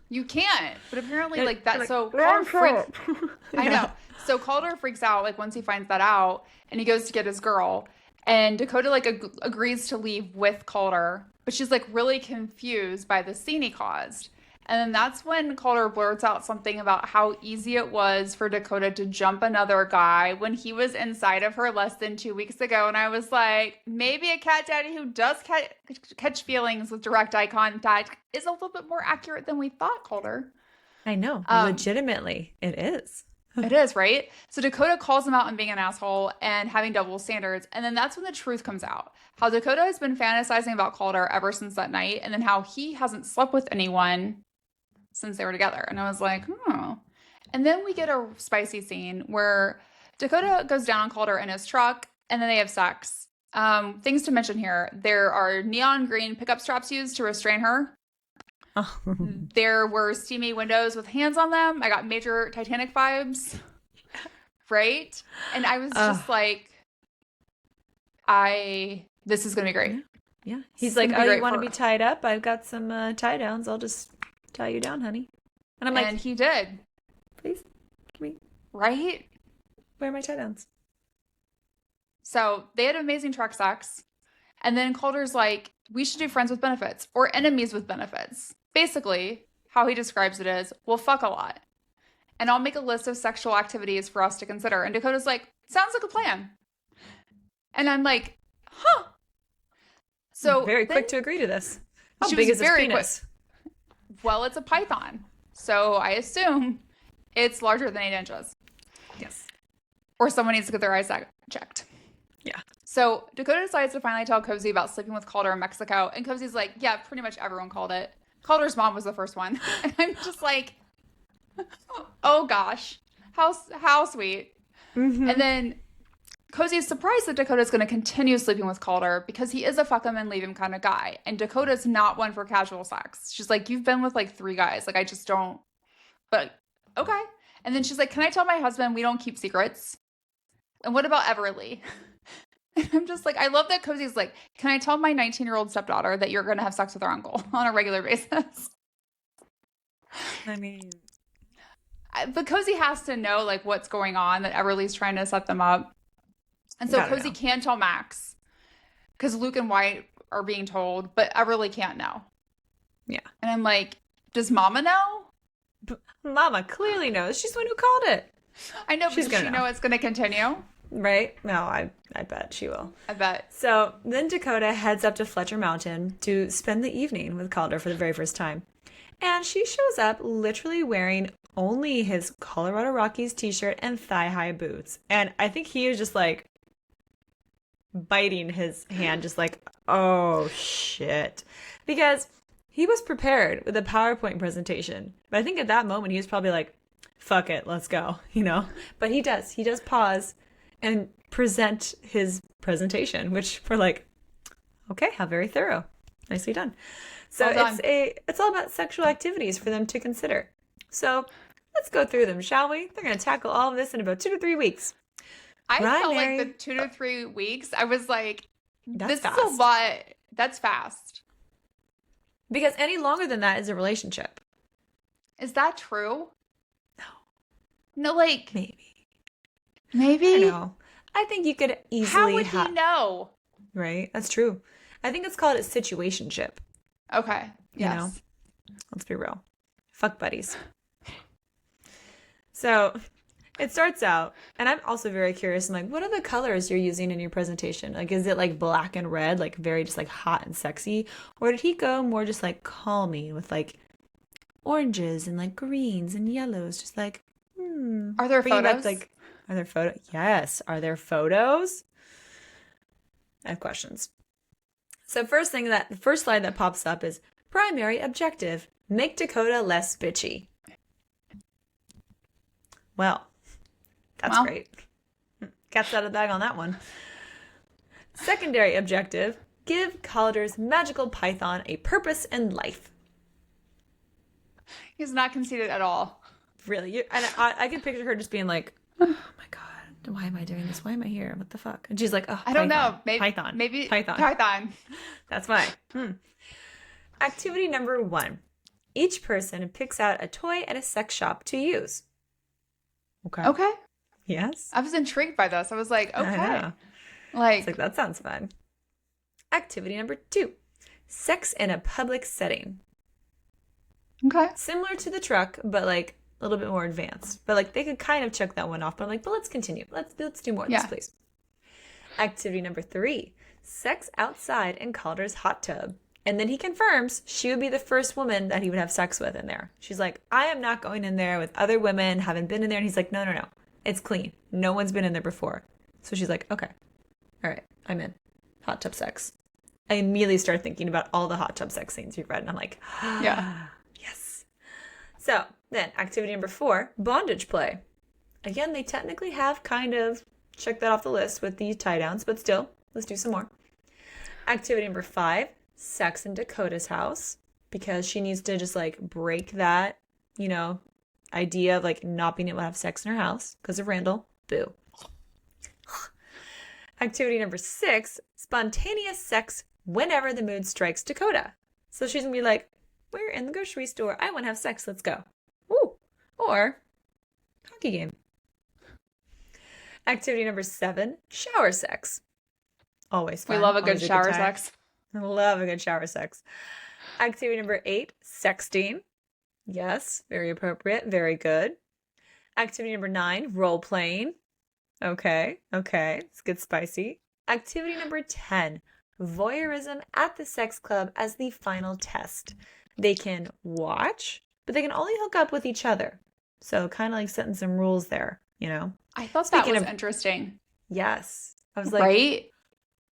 you can't. But apparently, like that. Like, So lamb Calder freaks. chop. I Yeah. know. So Calder freaks out like once he finds that out, and he goes to get his girl. And Dakota like agrees to leave with Calder, but she's like really confused by the scene he caused. And then that's when Calder blurts out something about how easy it was for Dakota to jump another guy when he was inside of her less than 2 weeks ago. And I was like, maybe a cat daddy who does catch feelings with direct eye contact is a little bit more accurate than we thought, Calder. I know. Um, Legitimately, it is. It is, right? So Dakota calls him out on being an asshole and having double standards. And then that's when the truth comes out. How Dakota has been fantasizing about Calder ever since that night, and then how he hasn't slept with anyone since they were together. And I was like, oh. And then we get a spicy scene where Dakota goes down on Calder in his truck, and then they have sex. Things to mention here. There are neon green pickup straps used to restrain her. Oh. There were steamy windows with hands on them. I got major Titanic vibes. Right? And I was just like, this is going to be great. Yeah. He's It's like, gonna be oh, you great want to for be her. tied up? I've got some tie downs. I'll just tie you down, honey. And I'm like, And he did. please, give me, Right? where are my tie downs? So they had amazing truck sex. And then Calder's like, we should do friends with benefits or enemies with benefits. Basically, how he describes it is, we'll fuck a lot. And I'll make a list of sexual activities for us to consider. And Dakota's like, sounds like a plan. And I'm like, huh. So Very then quick to agree to this. How she big was is his very penis? well, it's a python. So I assume it's larger than 8 inches. Yes. Or someone needs to get their eyes checked. Yeah. So Dakota decides to finally tell Cozy about sleeping with Calder in Mexico. And Cozy's like, yeah, pretty much everyone called it. Calder's mom was the first one. And I'm just like, oh gosh, how sweet. Mm-hmm. And then Cozy is surprised that Dakota's going to continue sleeping with Calder because he is a fuck him and leave him kind of guy. And Dakota's not one for casual sex. She's like, you've been with like 3 guys. Like, I just don't. But okay. And then she's like, can I tell my husband we don't keep secrets? And what about Everly? And I'm just like, I love that Cozy's like, can I tell my 19-year-old stepdaughter that you're going to have sex with her uncle on a regular basis? I mean, But Cozy has to know like what's going on, that Everly's trying to set them up. And so Gotta Cozy know. can tell Max because Luke and White are being told, but Everly can't know. yeah. And I'm like, does Mama know? Mama clearly knows. She's the one who called it. I know, but She's does gonna she know. know it's going to continue? Right? No, I bet she will. I bet. So then Dakota heads up to Fletcher Mountain to spend the evening with Calder for the very first time. And she shows up literally wearing only his Colorado Rockies t-shirt and thigh-high boots. And I think he was just like biting his hand, just like, oh shit. Because he was prepared with a PowerPoint presentation. But I think at that moment he was probably like, fuck it, let's go, you know? But he does pause and present his presentation, which we're like, okay, how very thorough. Nicely done. So Well done. it's all about sexual activities for them to consider. So let's go through them, shall we? They're going to tackle all of this in about 2 to 3 weeks. I Right, felt Mary? like the 2 to 3 weeks, I was like, That's this fast. is a lot. That's fast. Because any longer than that is a relationship. Is that true? No. No, like, Maybe. maybe. I don't know. I think you could easily How would he know? Right? That's true. I think it's called a situationship. Okay. You Yes. know? Let's be real. Fuck buddies. So it starts out, and I'm also very curious. I'm like, what are the colors you're using in your presentation? Like, is it like black and red, like very just like hot and sexy? Or did he go more just like calming with like oranges and like greens and yellows? Just like, Are there bringing back, photos? like, are there photos? Yes. Are there photos? I have questions. So the first slide that pops up is primary objective, make Dakota less bitchy. Well, that's great. Cat's out of the bag on that one. Secondary objective, give Calder's magical python a purpose in life. He's not conceited at all. Really? And I can picture her just being like, oh my God, why am I doing this? Why am I here? What the fuck? And she's like, oh, I don't know. Maybe Python. That's fine. Activity number 1. Each person picks out a toy at a sex shop to use. Okay. Yes. I was intrigued by this. I was like, okay. I know. It's like, that sounds fun. Activity number 2. Sex in a public setting. Okay. Similar to the truck, but like a little bit more advanced. But like they could kind of check that one off. But I'm like, but let's continue. Let's do more of this, please. Activity number 3. Sex outside in Calder's hot tub. And then he confirms she would be the first woman that he would have sex with in there. She's like, I am not going in there with other women, haven't been in there. And he's like, no. It's clean. No one's been in there before. So she's like, okay. All right, I'm in. Hot tub sex. I immediately start thinking about all the hot tub sex scenes you've read. And I'm like, yeah. Yes. So then activity number 4, bondage play. Again, they technically have kind of checked that off the list with the tie downs, but still, let's do some more. Activity number 5, sex in Dakota's house, because she needs to just like break that, idea of like not being able to have sex in her house because of Randall. Boo. Activity number 6, spontaneous sex whenever the mood strikes Dakota. So she's gonna be like, we're in the grocery store. I want to have sex. Let's go. Woo. Or hockey game. Activity number 7, shower sex. Always fun. We love a good shower sex. I love a good shower sex. Activity number 8, sexting. Yes, very appropriate. Very good. Activity number 9, role playing. Okay. Let's get spicy. Activity number 10, voyeurism at the sex club as the final test. They can watch, but they can only hook up with each other. So kind of like setting some rules there, I thought that was interesting. Yes. I was like, right?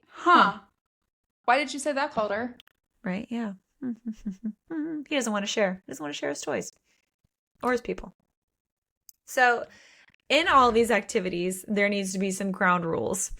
Huh. Why did you say that, Calder? Right, yeah. He doesn't want to share. He doesn't want to share his toys or his people. So in all these activities, there needs to be some ground rules,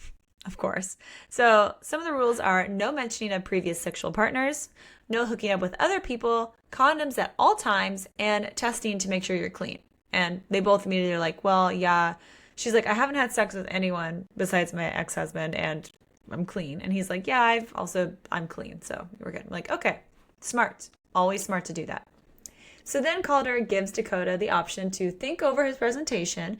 of course. So some of the rules are no mentioning of previous sexual partners, no hooking up with other people, condoms at all times, and testing to make sure you're clean. And they both immediately are like, well, yeah. She's like, I haven't had sex with anyone besides my ex-husband, and I'm clean. And he's like, yeah, I'm clean, so we're good. I'm like, okay, smart. Always smart to do that. So then Calder gives Dakota the option to think over his presentation,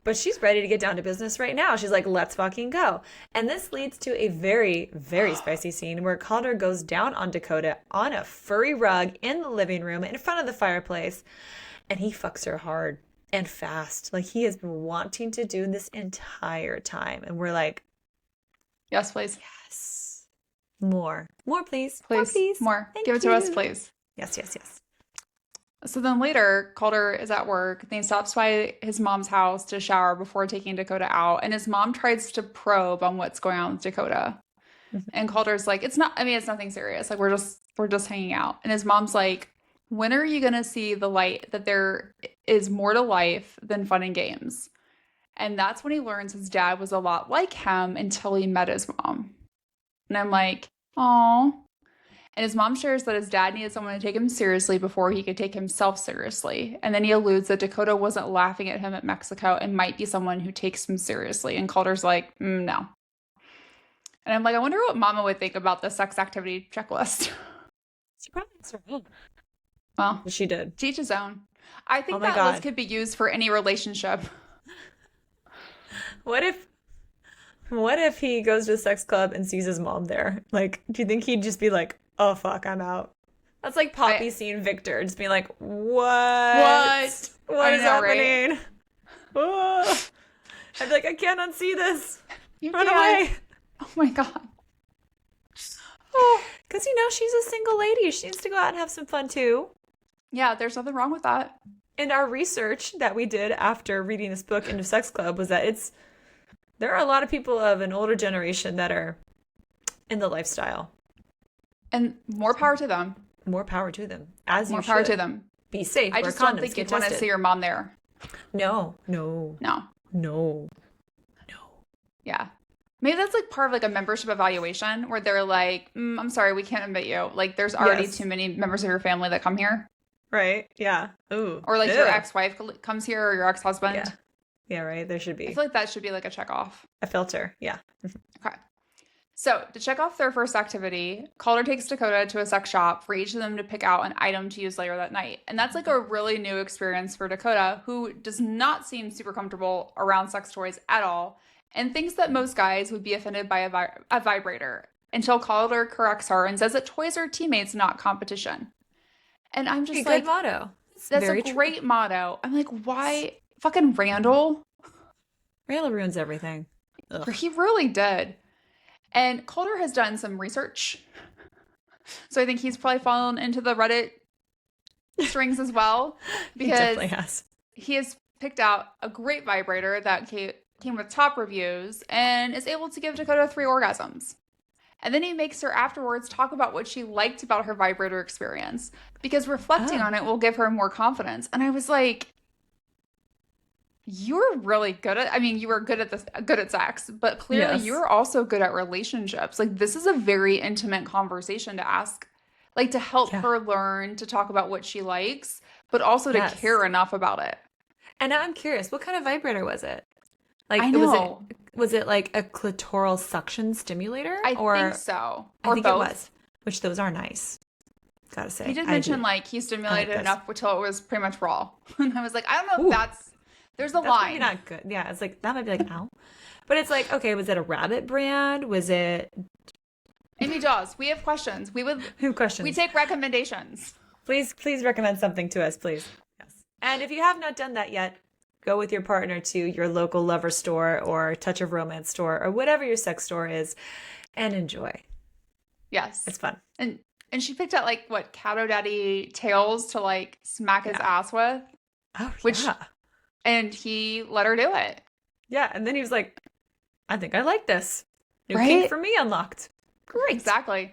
but she's ready to get down to business right now. She's like, let's fucking go. And this leads to a very, very spicy scene where Calder goes down on Dakota on a furry rug in the living room in front of the fireplace, and he fucks her hard and fast. Like, he has been wanting to do this entire time. And we're like, yes, please. Yes. More, please. Please. More, please. More. Thank Give it to you. us, please. Yes. So then later, Calder is at work. And he stops by his mom's house to shower before taking Dakota out. And his mom tries to probe on what's going on with Dakota. Mm-hmm. And Calder's like, it's nothing serious. Like, we're just hanging out. And his mom's like, when are you going to see the light that there is more to life than fun and games? And that's when he learns his dad was a lot like him until he met his mom. And I'm like, aw. And his mom shares that his dad needed someone to take him seriously before he could take himself seriously. And then he alludes that Dakota wasn't laughing at him at Mexico and might be someone who takes him seriously. And Calder's like, no. And I'm like, I wonder what Mama would think about the sex activity checklist. She probably has her own. Well, she did. To each his own. I think that list could be used for any relationship. What if he goes to a sex club and sees his mom there? Like, do you think he'd just be like, oh, fuck, I'm out? That's like Poppy seeing Victor, just being like, what is happening? Right? Oh. I'd be like, I can't unsee this. Run away. Oh my God. Because, she's a single lady. She needs to go out and have some fun too. Yeah, there's nothing wrong with that. And our research that we did after reading this book, Into Sex Club, was that there are a lot of people of an older generation that are in the lifestyle. And more power to them. More power to them. As More you power should. to them. Be safe. I Wear just don't condoms. think Get you'd want to tested. see your mom there. No. No. Yeah. Maybe that's like part of like a membership evaluation where they're like, I'm sorry, we can't admit you. Like there's already Yes. too many members of your family that come here. Right? Yeah. Ooh. Or like Ew. your ex-wife comes here or your ex-husband. Yeah. Yeah, right. There should I be feel like that should be like a check off. a filter. Yeah. Okay. So to check off their first activity, Calder takes Dakota to a sex shop for each of them to pick out an item to use later that night. And that's like a really new experience for Dakota, who does not seem super comfortable around sex toys at all and thinks that most guys would be offended by a vibrator until Calder corrects her and says that toys are teammates, not competition. And I'm just Good motto. that's very a true. great motto. I'm like, why? Fucking Randall? Randall ruins everything. Ugh. He really did. And Calder has done some research. So I think he's probably fallen into the Reddit strings as well. He Because definitely has. he has picked out a great vibrator that came with top reviews and is able to give Dakota 3 orgasms. And then he makes her afterwards talk about what she liked about her vibrator experience. Because reflecting on it will give her more confidence. And I was like, you're really good at, I mean, you were good at sex, but clearly Yes. you're also good at relationships. Like this is a very intimate conversation to ask, like to help Yeah. her learn to talk about what she likes, but also to Yes. care enough about it. And now I'm curious, what kind of vibrator was it? Like, I know. Was it like a clitoral suction stimulator? I think so. I Or think both. it was. Which those are nice. Gotta say. He did I mention do. like he stimulated those. enough until it was pretty much raw. And I was like, I don't know Ooh. if there's a That's line. maybe not good. Yeah, it's like that might be like ow. But it's like, okay, was it a rabbit brand? Was it Amy Daws, we have questions. who questions? We take recommendations. Please recommend something to us, please. Yes. And if you have not done that yet, go with your partner to your local lover store or Touch of Romance store or whatever your sex store is and enjoy. Yes. It's fun. And she picked out like what Cato Daddy tails to like smack his ass with, Oh, Which- yeah. and he let her do it. Yeah, and then he was like, I think I like this. New Right? kink for me unlocked. Great. Exactly.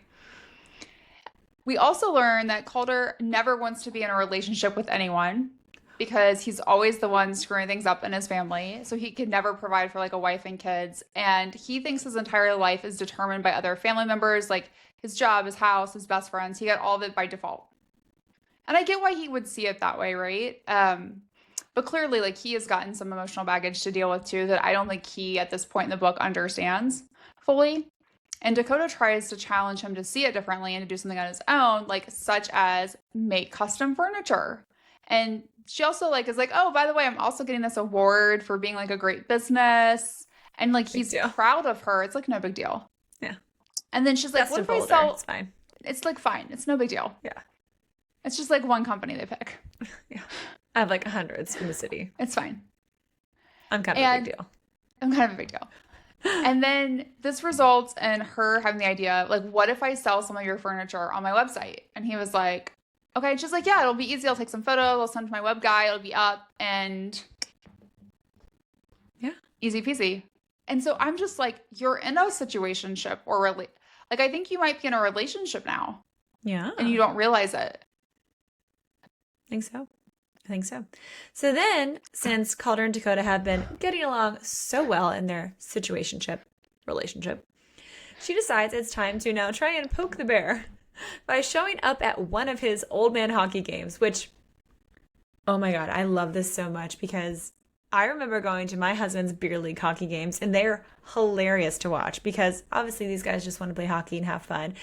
We also learn that Calder never wants to be in a relationship with anyone because he's always the one screwing things up in his family. So he could never provide for like a wife and kids. And he thinks his entire life is determined by other family members, like his job, his house, his best friends. He got all of it by default. And I get why he would see it that way, right? But clearly, like, he has gotten some emotional baggage to deal with too that I don't think he, at this point in the book, understands fully. And Dakota tries to challenge him to see it differently and to do something on his own, like such as make custom furniture. And she also like is like, oh, by the way, I'm also getting this award for being like a great business. And like he's deal. proud of her. It's like no big deal. Yeah. And then she's like, Best what of if I Boulder. sell? It's fine. It's like fine. It's no big deal. Yeah. It's just like one company they pick. Yeah. I have like hundreds in the city. It's fine. I'm kind of a big deal. I'm kind of a big deal. And then this results in her having the idea, like, what if I sell some of your furniture on my website? And he was like, okay. And she's like, yeah, it'll be easy. I'll take some photos. I'll send to my web guy. It'll be up and Yeah. easy peasy. And so I'm just like, you're in a situationship or really, like, I think you might be in a relationship now Yeah. and you don't realize it. I think so. I think so. So then, since Calder and Dakota have been getting along so well in their relationship, she decides it's time to now try and poke the bear by showing up at one of his old man hockey games, which, oh my God, I love this so much because I remember going to my husband's beer league hockey games and they're hilarious to watch because obviously these guys just want to play hockey and have fun.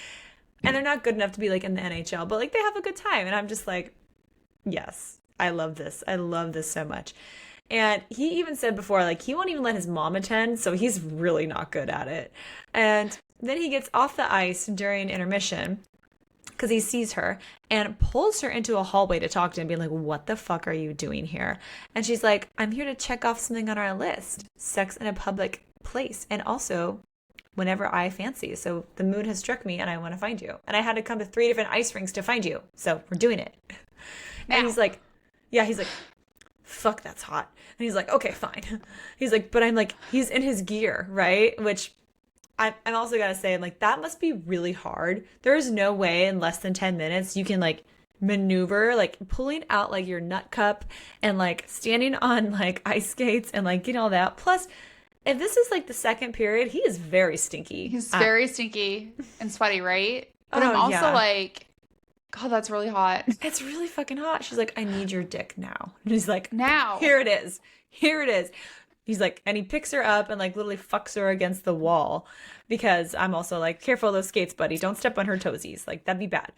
And they're not good enough to be like in the NHL, but like they have a good time. And I'm just like, yes, I love this. I love this so much. And he even said before, like, he won't even let his mom attend, so he's really not good at it. And then he gets off the ice during intermission because he sees her and pulls her into a hallway to talk to him, being like, what the fuck are you doing here? And she's like, I'm here to check off something on our list. Sex in a public place. And also whenever I fancy. So the mood has struck me and I want to find you. And I had to come to 3 different ice rinks to find you. So we're doing it. Now. And he's like, fuck, that's hot. And he's like, okay, fine. He's like, but I'm like, he's in his gear, right? Which I'm also gotta say, like, that must be really hard. There is no way in less than 10 minutes you can like maneuver, like pulling out like your nut cup and like standing on like ice skates and like getting all that. Plus, if this is like the second period, he is very stinky. He's very stinky and sweaty, right? But I'm Oh also yeah. like, God, that's really hot. It's really fucking hot. She's like, I need your dick now. And he's like, Now. here it is. Here it is. He's like, and he picks her up and like literally fucks her against the wall because I'm also like, careful of those skates, buddy. Don't step on her toesies. Like, that'd be bad.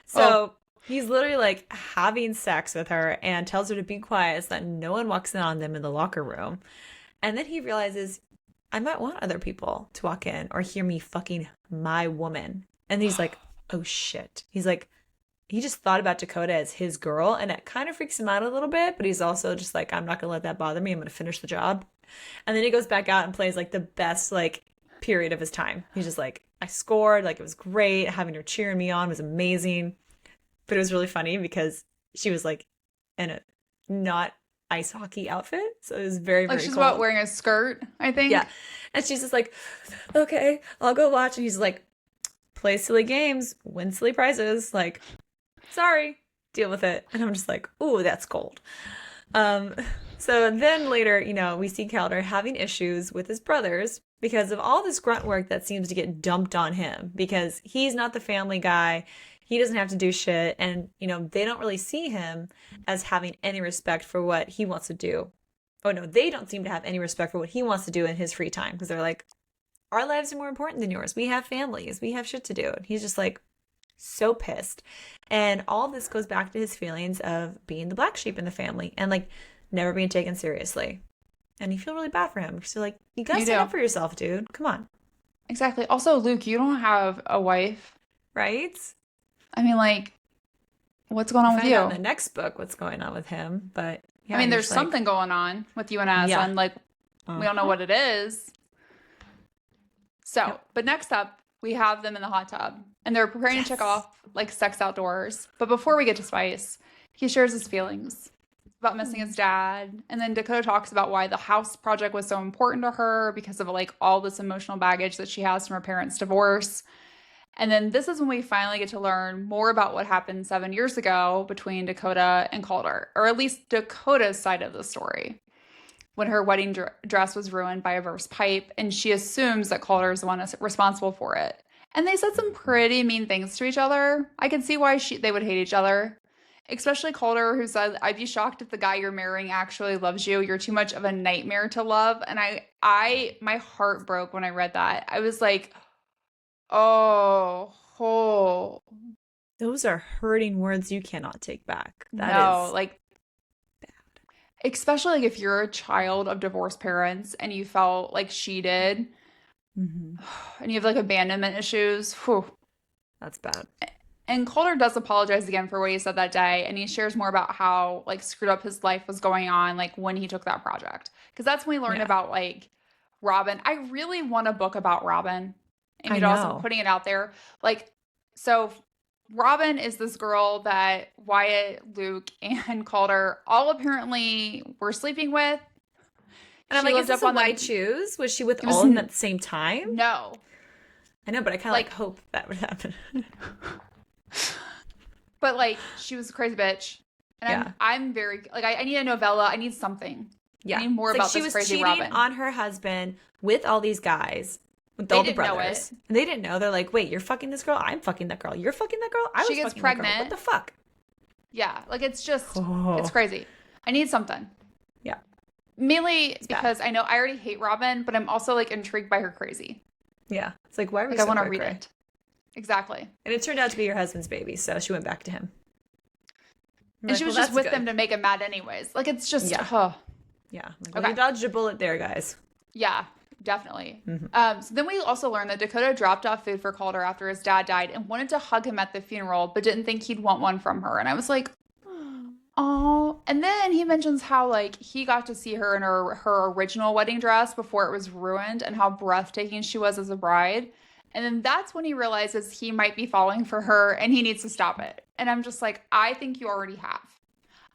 So Oh, he's literally like having sex with her and tells her to be quiet so that no one walks in on them in the locker room. And then he realizes, I might want other people to walk in or hear me fucking my woman. And he's like, oh shit. He's like, he just thought about Dakota as his girl, and it kind of freaks him out a little bit, but he's also just like, I'm not gonna let that bother me. I'm gonna finish the job. And then he goes back out and plays like the best like period of his time. He's just like, I scored, like it was great. Having her cheering me on was amazing. But it was really funny because she was like in a not ice hockey outfit. So it was very, like very she's cold. about wearing a skirt, I think. Yeah. And she's just like, okay, I'll go watch. And he's like, play silly games, win silly prizes. Like, sorry, deal with it. And I'm just like, ooh, that's cold. Um, so then later, you know, we see Calder having issues with his brothers because of all this grunt work that seems to get dumped on him because he's not the family guy. He doesn't have to do shit. And, you know, they don't really see him as having any respect for what he wants to do. Oh, no, they don't seem to have any respect for what he wants to do in his free time because they're like, our lives are more important than yours. We have families. We have shit to do. And he's just like so pissed. And all this goes back to his feelings of being the black sheep in the family and like never being taken seriously. And you feel really bad for him. So like, you gotta You stand do. up for yourself, dude. Come on. Exactly. Also, Luke, you don't have a wife. Right? I mean, like, what's going on We'll with find out in you? the next book what's going on with him. But I yeah, mean, he's there's just like, something going on with you and yeah. Aslan. Like, we don't know Uh-huh. what it is. So, Yep. but next up, we have them in the hot tub and they're preparing to check Yes. off like sex outdoors. But before we get to Spice, he shares his feelings about missing his dad. And then Dakota talks about why the house project was so important to her because of like all this emotional baggage that she has from her parents' divorce. And then this is when we finally get to learn more about what happened 7 years ago between Dakota and Calder, or at least Dakota's side of the story, when her wedding dress was ruined by a burst pipe, and she assumes that Calder is the one responsible for it. And they said some pretty mean things to each other. I can see why they would hate each other, especially Calder, who said, "I'd be shocked if the guy you're marrying actually loves you. You're too much of a nightmare to love." And my heart broke when I read that. I was like, oh, oh Those are hurting words you cannot take back. That no, is like, especially like if you're a child of divorced parents and you felt like she did, mhm. and you have like abandonment issues. Whew. That's bad. And Calder does apologize again for what he said that day, and he shares more about how like screwed up his life was going on, like when he took that project. Because that's when we learned Yeah. about like Robin. I really want a book about Robin. Amy I Daws, I'm know. putting it out there. Like, so Robin is this girl that Wyatt, Luke, and Calder all apparently were sleeping with. And I'm She like, is lived this up a on why the. choose? Was she with It was all of them at the same time? no. I know, but I kind of Like, like hope that would happen. but like she was a crazy bitch. And Yeah. I'm very like I need a novella. I need something. Yeah. I need more It's like about she this was crazy cheating Robin. on her husband with all these guys, with They all the didn't know brothers. it. And they didn't know. They're like, wait, you're fucking this girl? I'm fucking that girl. You're fucking that girl? I She was gets fucking that girl. What pregnant. the fuck? Yeah, like it's just Oh. it's crazy. I need something. Yeah. Mainly bad. because I know I already hate Robin, but I'm also like intrigued by her crazy. Yeah. It's like, why are we Like I so want to cray read cray? it. Exactly. And it turned out to be your husband's baby, so she went back to him. I'm And like, she was well, just that's with them good. to make him mad anyways. Like it's just Yeah. Yeah. Like, well, Okay. you dodged a bullet there, guys. Yeah, definitely. Mhm. So then we also learned that Dakota dropped off food for Calder after his dad died and wanted to hug him at the funeral, but didn't think he'd want one from her. And I was like, oh. And then he mentions how like he got to see her in her original wedding dress before it was ruined and how breathtaking she was as a bride. And then that's when he realizes he might be falling for her and he needs to stop it. And I'm just like, I think you already have.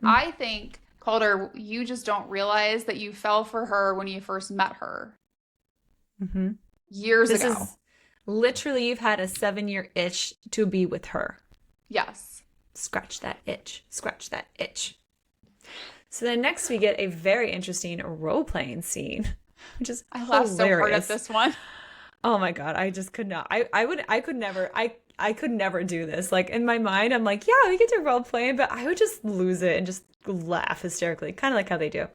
I think, Calder, you just don't realize that you fell for her when you first met her. Mm-hmm. Years This ago. is literally, you've had a 7-year itch to be with her. Yes. Scratch that itch. Scratch that itch. So then next we get a very interesting role-playing scene, which is I laughed so hard at hilarious. this one. Oh my God, I just could not. I could never do this. Like in my mind, I'm like, yeah, we get to role play, but I would just lose it and just laugh hysterically, kind of like how they do.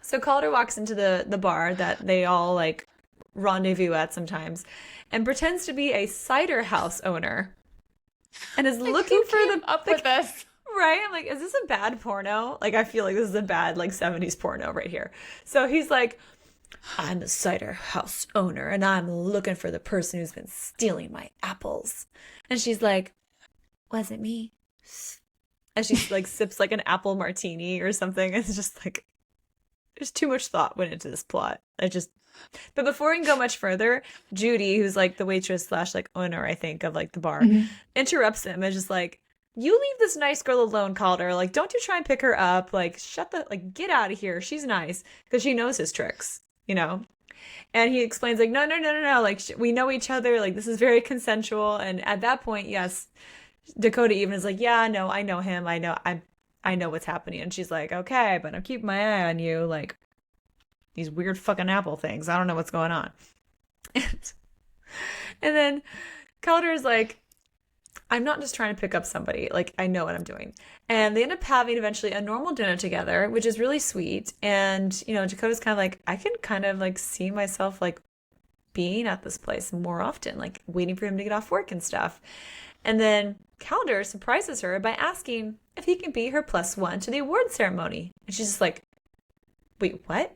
So Calder walks into the bar that they all like rendezvous at sometimes, and pretends to be a cider house owner, and is Like, looking who for came the up the with this? right. I'm like, is this a bad porno? Like, I feel like this is a bad like 70s porno right here. So he's like, I'm the cider house owner and I'm looking for the person who's been stealing my apples. And she's like, was it me? And she like sips like an apple martini or something. It's just like, there's too much thought went into this plot. But before we can go much further, Judy, who's like the waitress slash like owner, I think, of like the bar, interrupts him and just like, you leave this nice girl alone, Calder. Like, don't you try and pick her up. Like, get out of here. She's nice. Because she knows his tricks, you know? And he explains like, no, no, no, no, no. Like, we know each other. Like, this is very consensual. And at that point, yes, Dakota even is like, yeah, no, I know him. I know what's happening. And she's like, okay, but I'm keeping my eye on you. Like, these weird fucking apple things. I don't know what's going on. And then Calder is like, I'm not just trying to pick up somebody. Like, I know what I'm doing. And they end up having eventually a normal dinner together, which is really sweet. And, you know, Dakota's kind of like, I can kind of like see myself like being at this place more often, like waiting for him to get off work and stuff. And then Calder surprises her by asking if he can be her +1 to the award ceremony. And she's just like, wait, what?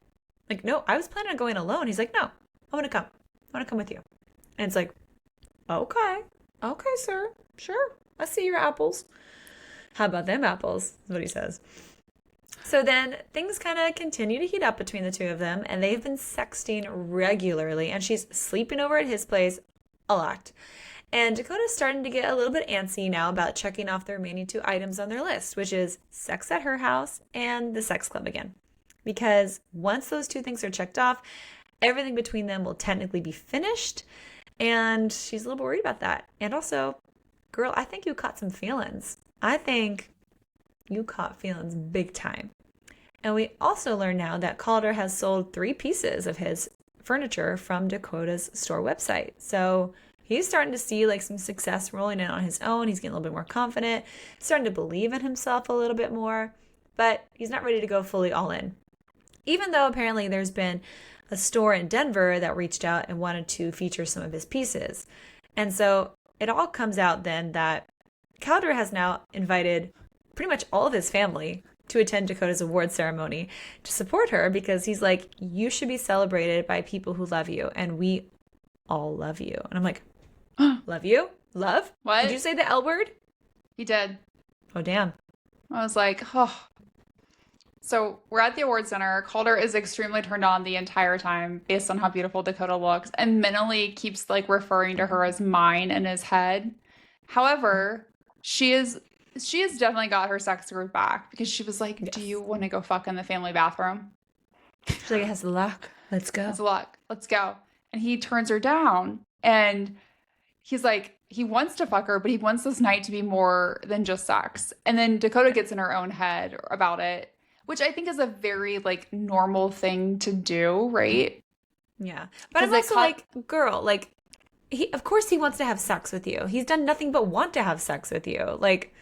Like, no, I was planning on going alone. He's like, no, I want to come. I want to come with you. And it's like, okay. Okay, sir. Sure. I see your apples. How about them apples? Is what he says. So then things kind of continue to heat up between the two of them, and they've been sexting regularly, and she's sleeping over at his place a lot. And Dakota's starting to get a little bit antsy now about checking off the remaining 2 items on their list, which is sex at her house and the sex club again. Because once those 2 things are checked off, everything between them will technically be finished. And she's a little worried about that. And also, girl, I think you caught some feelings. I think you caught feelings big time. And we also learn now that Calder has sold 3 pieces of his furniture from Dakota's store website. So he's starting to see like some success rolling in on his own. He's getting a little bit more confident, starting to believe in himself a little bit more, but he's not ready to go fully all in. Even though apparently there's been a store in Denver that reached out and wanted to feature some of his pieces. And so it all comes out then that Calder has now invited pretty much all of his family to attend Dakota's award ceremony to support her, because he's like, you should be celebrated by people who love you, and we all love you. And I'm like, love you? Love? What? Did you say the L word? He did. Oh, damn. I was like, oh. So we're at the award center. Calder is extremely turned on the entire time based on how beautiful Dakota looks, and mentally keeps like referring to her as mine in his head. However, she has definitely got her sex groove back, because she was like, do you want to go fuck in the family bathroom? She's like, it has the lock. Let's go. That's a lot. Let's go. And he turns her down, and he's like, he wants to fuck her, but he wants this night to be more than just sex. And then Dakota gets in her own head about it, which I think is a very like normal thing to do, right? Yeah. But I'm also like, girl, like, of course he wants to have sex with you. He's done nothing but want to have sex with you. Like,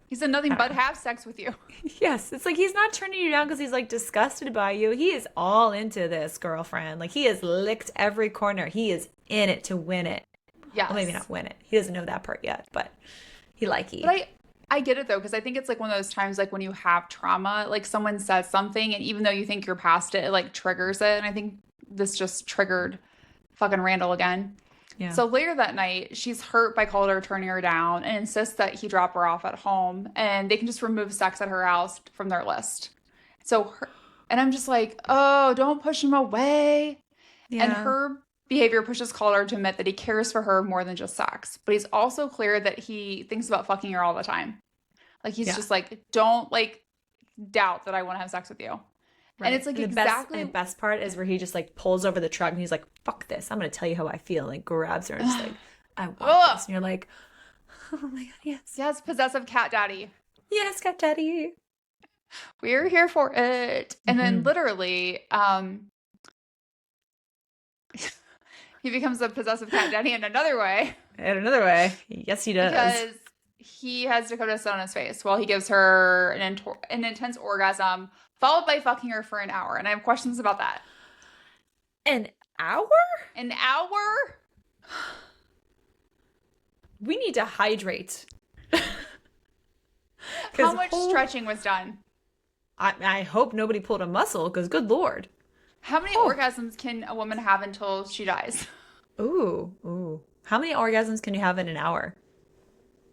he's done nothing but have sex with you. yes. It's like, he's not turning you down because he's like disgusted by you. He is all into this, girlfriend. Like, he has licked every corner. He is in it to win it. Yes. Well, maybe not win it. He doesn't know that part yet, but he like it. But I get it though, because I think it's like one of those times like when you have trauma, like someone says something, and even though you think you're past it, it like triggers it. And I think this just triggered fucking Randall again. Yeah. So later that night, she's hurt by Calder turning her down and insists that he drop her off at home, and they can just remove sex at her house from their list. And I'm just like, oh, don't push him away. Yeah. And her behavior pushes Calder to admit that he cares for her more than just sex. But he's also clear that he thinks about fucking her all the time. Like, he's just like, don't like doubt that I want to have sex with you. And Right. it's like And the exactly best part is where he just like pulls over the truck and he's like, "Fuck this! I'm gonna tell you how I feel." And like grabs her and just like, "I want ugh, this." And you're like, "Oh my god, yes, yes, possessive cat daddy. yes, cat daddy." We're here for it. And then Hmm. literally, he becomes a possessive cat daddy in another way And another way, yes, he does. because he has Dakota sit on his face while he gives her an intense orgasm, followed by fucking her for an hour. And I have questions about that. An hour? An hour? We need to hydrate. How much stretching was done? I hope nobody pulled a muscle, because good lord. How many orgasms can a woman have until she dies? Ooh, ooh. How many orgasms can you have in an hour?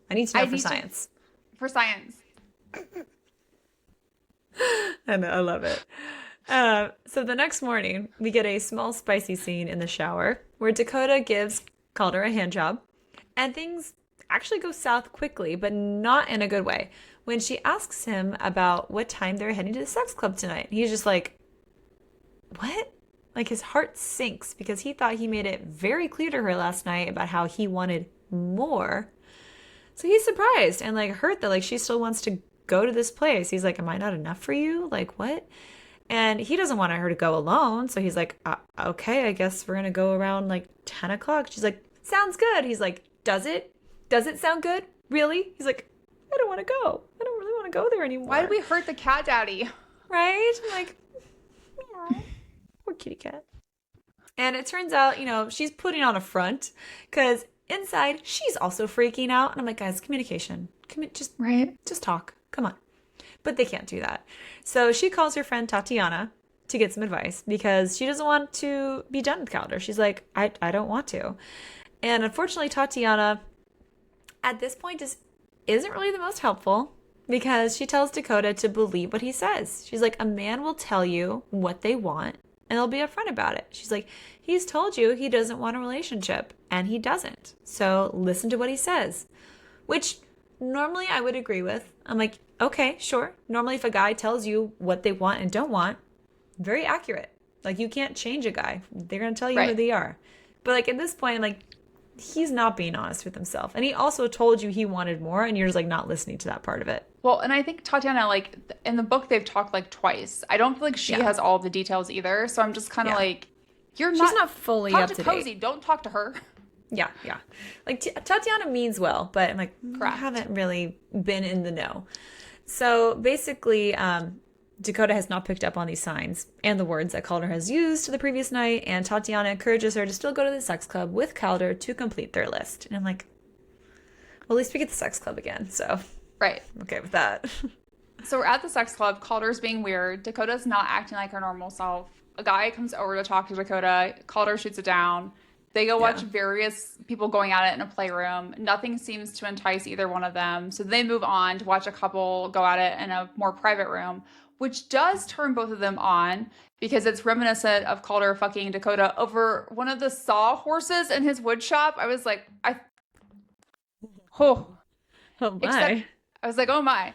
I need to know for science. For science. I know, I love it. So the next morning, we get a small spicy scene in the shower where Dakota gives Calder a hand job, and things actually go south quickly, but not in a good way. When she asks him about what time they're heading to the sex club tonight, he's just like, "What?" Like his heart sinks because he thought he made it very clear to her last night about how he wanted more. So he's surprised and like hurt that like she still wants to go to this place. He's like, "Am I not enough for you? Like what?" And he doesn't want her to go alone. So he's like, "Okay, I guess we're going to go around like 10 o'clock." She's like, "Sounds good." He's like, "Does it? Does it sound good? Really?" He's like, "I don't want to go. I don't really want to go there anymore." Why did we hurt the cat daddy? Right? I'm like, meow. Poor kitty cat. And it turns out, she's putting on a front because inside she's also freaking out. And I'm like, guys, communication. Just talk. Come on. But they can't do that. So she calls her friend Tatiana to get some advice because she doesn't want to be done with Calder. She's like, I don't want to. And unfortunately, Tatiana at this point just isn't really the most helpful because she tells Dakota to believe what he says. She's like, a man will tell you what they want and they'll be upfront about it. She's like, he's told you he doesn't want a relationship and he doesn't. So listen to what he says, which normally I would agree with. I'm like, okay, sure. Normally if a guy tells you what they want and don't want, very accurate. Like you can't change a guy. They're going to tell you who they are. But like at this point, I'm like, he's not being honest with himself. And he also told you he wanted more and you're just like not listening to that part of it. Well, and I think Tatiana, like in the book, they've talked like twice. I don't feel like she has all the details either. So I'm just kind of like, she's not fully up to date. Talk to Cozy. Don't talk to her. Yeah. Like Tatiana means well, but I'm like, I haven't really been in the know. So basically, Dakota has not picked up on these signs and the words that Calder has used the previous night, and Tatiana encourages her to still go to the sex club with Calder to complete their list. And I'm like, well, at least we get the sex club again, so I'm okay with that. So we're at the sex club. Calder's being weird. Dakota's not acting like her normal self. A guy comes over to talk to Dakota. Calder shoots it down. They go watch various people going at it in a playroom. Nothing seems to entice either one of them. So they move on to watch a couple go at it in a more private room, which does turn both of them on because it's reminiscent of Calder fucking Dakota over one of the saw horses in his wood shop. I was like, oh my. I was like, oh my.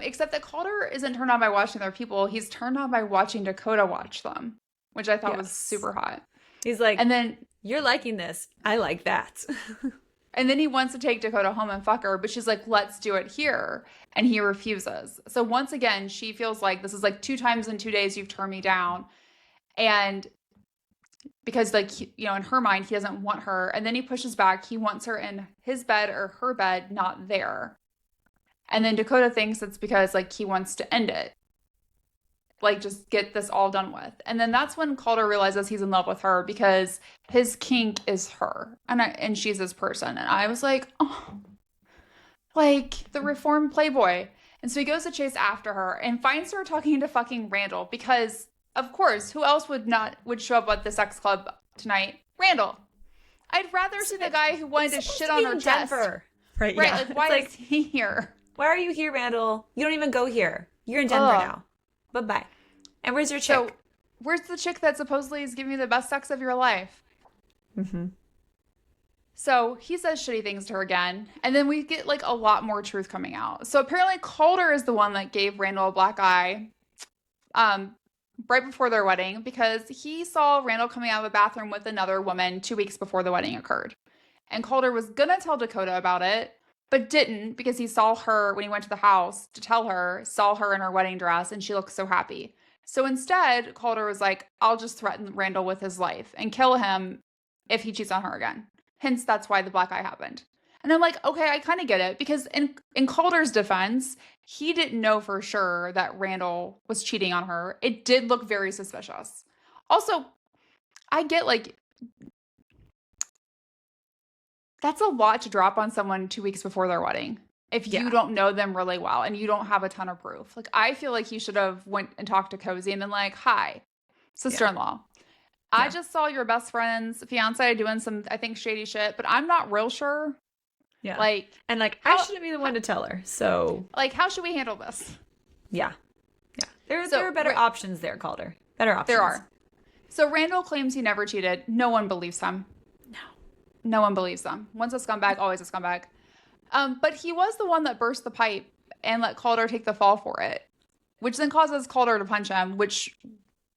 Except that Calder isn't turned on by watching other people. He's turned on by watching Dakota watch them, which I thought was super hot. He's like, and then you're liking this. I like that. And then he wants to take Dakota home and fuck her, but she's like, let's do it here. And he refuses. So once again, she feels like this is like 2 times in 2 days you've turned me down. And because like, in her mind, he doesn't want her. And then he pushes back. He wants her in his bed or her bed, not there. And then Dakota thinks it's because like he wants to end it. Like just get this all done with. And then that's when Calder realizes he's in love with her because his kink is her and she's his person. And I was like, oh, like the reformed playboy. And so he goes to chase after her and finds her talking to fucking Randall because of course, who else would show up at the sex club tonight? Randall. I'd rather see the guy who wanted to shit on her chest. Denver. Right. Like why is he here? Why are you here, Randall? You don't even go here. You're in Denver now. Bye-bye. And where's your chick? So, where's the chick that supposedly is giving you the best sex of your life? Mm-hmm. So, he says shitty things to her again. And then we get, like, a lot more truth coming out. So, apparently, Calder is the one that gave Randall a black eye. right before their wedding because he saw Randall coming out of the bathroom with another woman 2 weeks before the wedding occurred. And Calder was gonna tell Dakota about it, but didn't because he saw her when he went to the house to tell her, saw her in her wedding dress, and she looked so happy. So instead, Calder was like, I'll just threaten Randall with his life and kill him if he cheats on her again. Hence, that's why the black eye happened. And I'm like, okay, I kind of get it because in Calder's defense, he didn't know for sure that Randall was cheating on her. It did look very suspicious. Also, I get like that's a lot to drop on someone 2 weeks before their wedding if you Yeah. don't know them really well and you don't have a ton of proof. Like I feel like he should have went and talked to Cozy and been like, "Hi, sister-in-law. I Yeah. just saw your best friend's fiance doing some, I think, shady shit, but I'm not real sure. Yeah. Like, And like I how, shouldn't be the one to tell her. So like, how should we handle this?" yeah. Yeah. There So, are better options there, Calder. Better options. There are. So Randall claims he never cheated. No one believes him. No. No one believes him. Once a scumbag, always a scumbag. But he was the one that burst the pipe and let Calder take the fall for it, which then causes Calder to punch him, which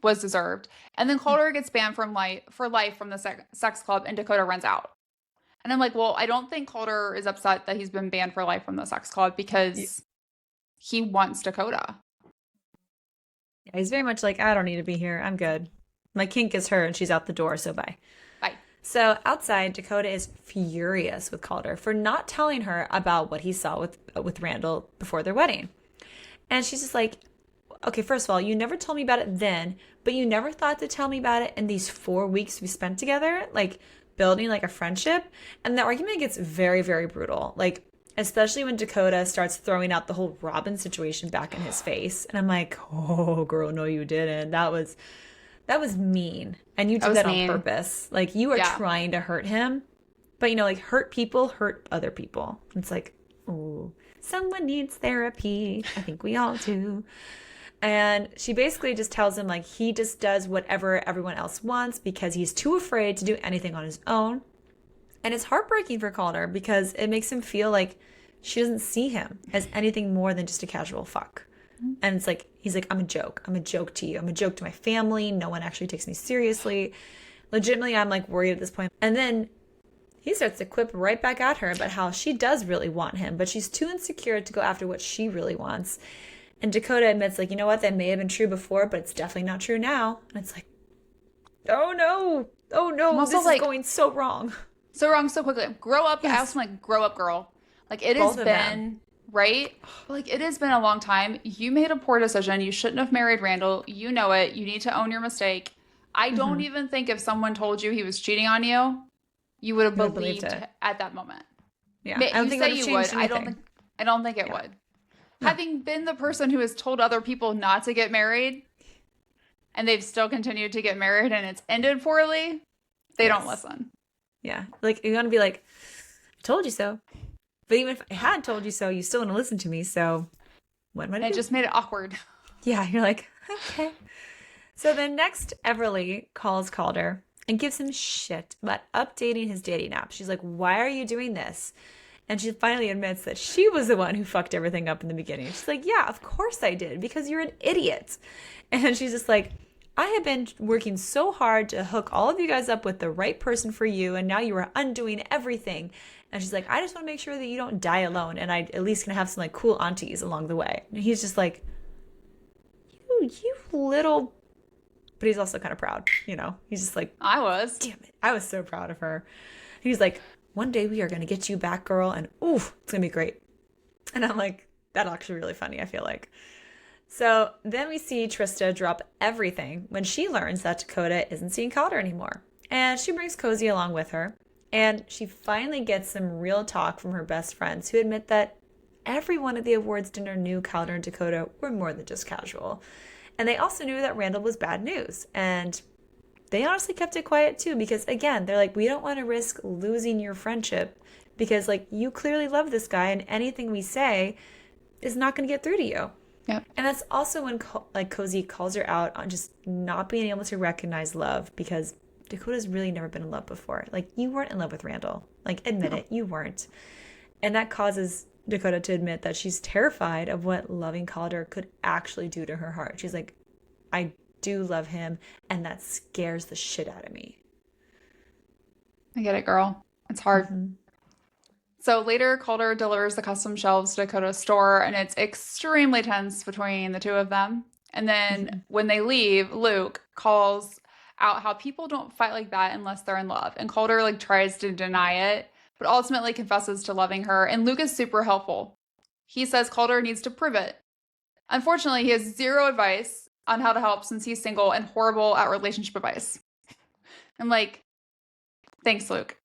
was deserved. And then Calder gets banned from for life from the sex club, and Dakota runs out. And I'm like, well, I don't think Calder is upset that he's been banned for life from the sex club because he wants Dakota. Yeah, he's very much like, I don't need to be here. I'm good. My kink is her and she's out the door, so bye. Bye. So outside, Dakota is furious with Calder for not telling her about what he saw with Randall before their wedding. And she's just like, okay, first of all, you never told me about it then, but you never thought to tell me about it in these 4 weeks we spent together, like building like a friendship. And the argument gets very, very brutal. Like, especially when Dakota starts throwing out the whole Robin situation back in his face. And I'm like, oh, girl, no, you didn't. That was mean. And you did that on purpose. Like, you are trying to hurt him. But, you know, like, hurt people hurt other people. It's like, oh, someone needs therapy. I think we all do. And she basically just tells him, like, he just does whatever everyone else wants because he's too afraid to do anything on his own. And it's heartbreaking for Calder because it makes him feel like she doesn't see him as anything more than just a casual fuck. And it's like, he's like, I'm a joke. I'm a joke to you. I'm a joke to my family. No one actually takes me seriously. Legitimately, I'm like worried at this point. And then he starts to quip right back at her about how she does really want him, but she's too insecure to go after what she really wants. And Dakota admits, like, you know what? That may have been true before, but it's definitely not true now. And it's like, oh no. Oh no. This is going so wrong. So wrong so quickly. Grow up. Yes. I also like grow up, girl. Like it has been, right? But like it has been a long time. You made a poor decision. You shouldn't have married Randall. You know it. You need to own your mistake. I don't even think if someone told you he was cheating on you, you would have believed it at that moment. Yeah, I don't think you would. I don't think it would. No. Having been the person who has told other people not to get married, and they've still continued to get married, and it's ended poorly, they don't listen. Yeah. Like, you want to be like, I told you so. But even if I had told you so, you still want to listen to me. So what am I doing? It just made it awkward. Yeah. You're like, okay. So then next, Everly calls Calder and gives him shit about updating his dating app. She's like, why are you doing this? And she finally admits that she was the one who fucked everything up in the beginning. She's like, yeah, of course I did, because you're an idiot. And she's just like, I have been working so hard to hook all of you guys up with the right person for you, and now you are undoing everything. And she's like, I just want to make sure that you don't die alone, and I at least can have some like cool aunties along the way. And he's just like, you little, but he's also kind of proud, you know. He's just like, I was. Damn it, I was so proud of her. He's like, one day we are gonna get you back, girl, and oof, it's gonna be great. And I'm like, that's actually really funny, I feel like. So then we see Trista drop everything when she learns that Dakota isn't seeing Calder anymore. And she brings Cozy along with her. And she finally gets some real talk from her best friends who admit that everyone at the awards dinner knew Calder and Dakota were more than just casual. And they also knew that Randall was bad news. And they honestly kept it quiet too because, again, they're like, we don't want to risk losing your friendship because, like, you clearly love this guy and anything we say is not going to get through to you. Yep. And that's also when Cozy calls her out on just not being able to recognize love because Dakota's really never been in love before. Like, you weren't in love with Randall. Like, admit it, you weren't. And that causes Dakota to admit that she's terrified of what loving Calder could actually do to her heart. She's like, I do love him, and that scares the shit out of me. I get it, girl. It's hard. Hmm. So later, Calder delivers the custom shelves to Dakota's store, and it's extremely tense between the two of them. And then Hmm. when they leave, Luke calls out how people don't fight like that unless they're in love. And Calder like tries to deny it, but ultimately confesses to loving her. And Luke is super helpful. He says Calder needs to prove it. Unfortunately, he has zero advice on how to help since he's single and horrible at relationship advice. I'm like, thanks, Luke.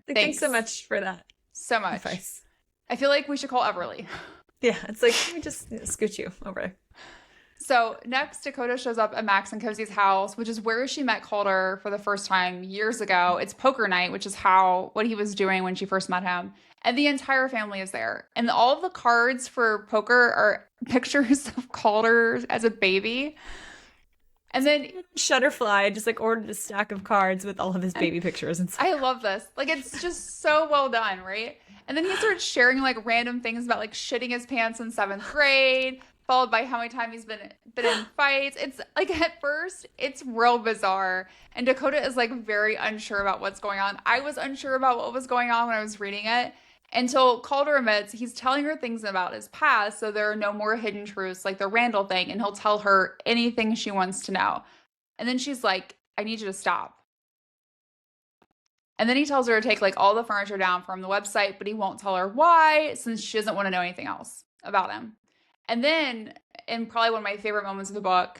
Like, thanks so Thanks much for that so much. advice. I feel like we should call Everly. Yeah, it's like, let me just scoot you over. So next, Dakota shows up at Max and Cozy's house, which is where she met Calder for the first time years ago. It's poker night, which is what he was doing when she first met him. And the entire family is there. And all of the cards for poker are pictures of Calder as a baby. And then Shutterfly just like ordered a stack of cards with all of his baby pictures and stuff. I love this. Like, it's just so well done, right? And then he starts sharing like random things about like shitting his pants in seventh grade, followed by how many times he's been in fights. It's like at first it's real bizarre, and Dakota is like very unsure about what's going on. I was unsure about what was going on when I was reading it until Calder admits he's telling her things about his past, so there are no more hidden truths like the Randall thing, and he'll tell her anything she wants to know. And then she's like, "I need you to stop." And then he tells her to take like all the furniture down from the website, but he won't tell her why since she doesn't want to know anything else about him. And then, in probably one of my favorite moments of the book,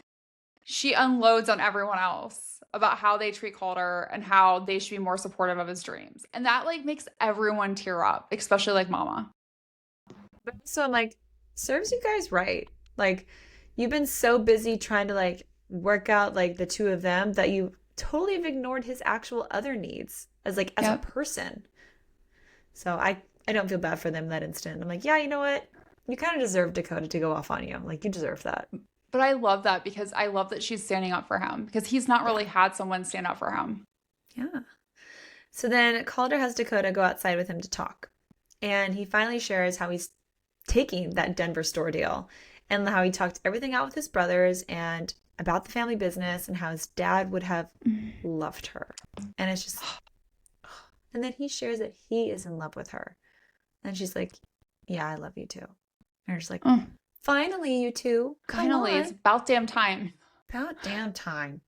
she unloads on everyone else about how they treat Calder and how they should be more supportive of his dreams. And that like makes everyone tear up, especially like Mama. So I'm like, serves you guys right. Like, you've been so busy trying to like work out like the two of them that you totally have ignored his actual other needs as like as a person. So I don't feel bad for them in that instant. I'm like, yeah, you know what? You kind of deserve Dakota to go off on you. Like, you deserve that. But I love that because I love that she's standing up for him because he's not really had someone stand up for him. Yeah. So then Calder has Dakota go outside with him to talk. And he finally shares how he's taking that Denver store deal and how he talked everything out with his brothers and about the family business and how his dad would have loved her. And it's just, and then he shares that he is in love with her. And she's like, yeah, I love you too. And she's like, finally, you two. Finally, it's about damn time. About damn time.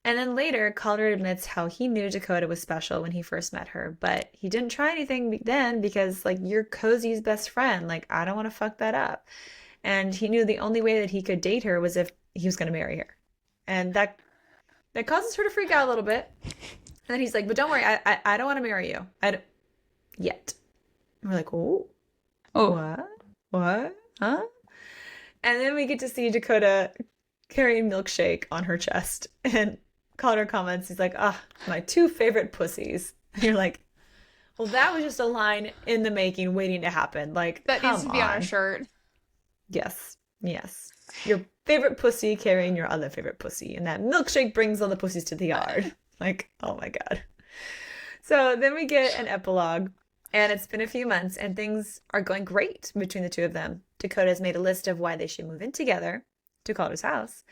And then later, Calder admits how he knew Dakota was special when he first met her, but he didn't try anything then because, like, you're Cozy's best friend. Like, I don't want to fuck that up. And he knew the only way that he could date her was if he was going to marry her. And that causes her to freak out a little bit. And then he's like, but don't worry, I don't want to marry you. Yet. And we're like, oh. What? Huh? And then we get to see Dakota carrying Milkshake on her chest. And Calder comments, he's like, my two favorite pussies. And you're like, well, that was just a line in the making waiting to happen. Like, that needs to be on a shirt. Yes. Your favorite pussy carrying your other favorite pussy. And that milkshake brings all the pussies to the yard. Like, oh my God. So then we get an epilogue. And it's been a few months, and things are going great between the two of them. Dakota's made a list of why they should move in together to Calder's house.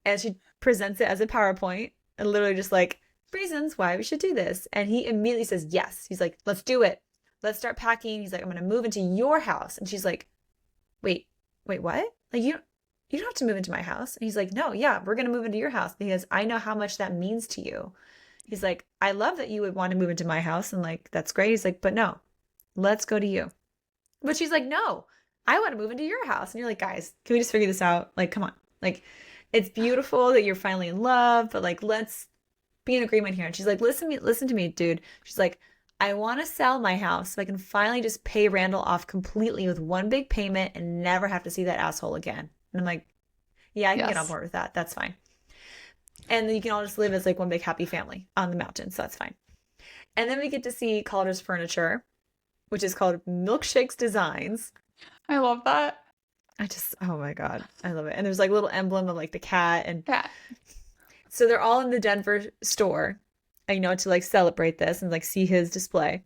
And she presents it as a PowerPoint, and literally just like, reasons why we should do this. And he immediately says yes. He's like, let's do it. Let's start packing. He's like, I'm going to move into your house. And she's like, wait, what? Like, you don't have to move into my house. And he's like, no, yeah, we're going to move into your house because I know how much that means to you. He's like, I love that you would want to move into my house. And like, that's great. He's like, but no, let's go to you. But she's like, no, I want to move into your house. And you're like, guys, can we just figure this out? Like, come on. Like, it's beautiful that you're finally in love, but like, let's be in agreement here. And she's like, listen to me, dude. She's like, I want to sell my house so I can finally just pay Randall off completely with one big payment and never have to see that asshole again. And I'm like, yeah, I can get on board with that. That's fine. And then you can all just live as like one big happy family on the mountain. So that's fine. And then we get to see Calder's furniture, which is called Milkshake's Designs. I love that. Oh my God, I love it. And there's like a little emblem of like the cat and so they're all in the Denver store, I know, to like celebrate this and like see his display.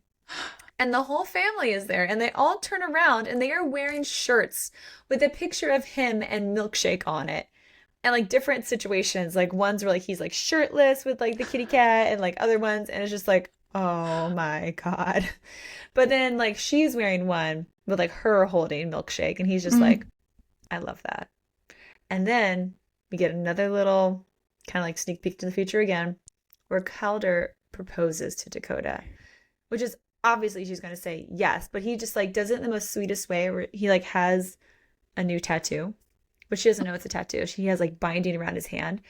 And the whole family is there and they all turn around and they are wearing shirts with a picture of him and Milkshake on it. And like different situations, like ones where like he's like shirtless with like the kitty cat and like other ones, and it's just like, oh my God. But then like she's wearing one with like her holding milkshake, and he's just Mhm. like, I love that. And then we get another little kind of like sneak peek to the future again, where Calder proposes to Dakota, which is obviously she's going to say yes, but he just like does it in the most sweetest way where he like has a new tattoo, but she doesn't know it's a tattoo. She has like binding around his hand.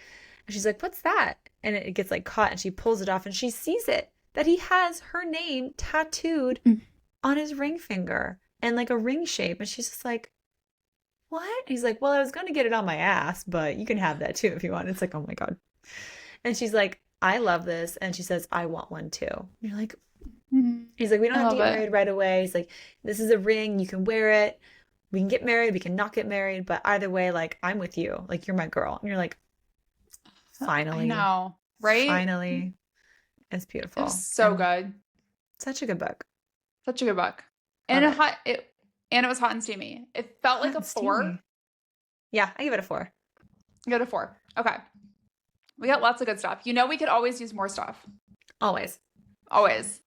And she's like, "What's that?" And it gets like caught and she pulls it off and she sees it that he has her name tattooed Mm. on his ring finger and like a ring shape. And she's just like, "What?" He's like, "Well, I was going to get it on my ass, but you can have that too if you want." It's like, "Oh my God." And she's like, "I love this." And she says, "I want one too." And you're like, Mhm. he's like, "We don't I have to love get it. married right away." He's like, "This is a ring. You can wear it. We can get married. We can not get married. But either way, like, I'm with you. Like, you're my girl." And you're like, I finally, know, right? finally. It's It was beautiful. so And good. such a good book. Such a good book. Love And it. it was hot and steamy. It felt like Hot a and 4. steamy. Yeah, I give it a 4. Go to 4. Okay. We got lots of good stuff. We could always use more stuff. Always. Always.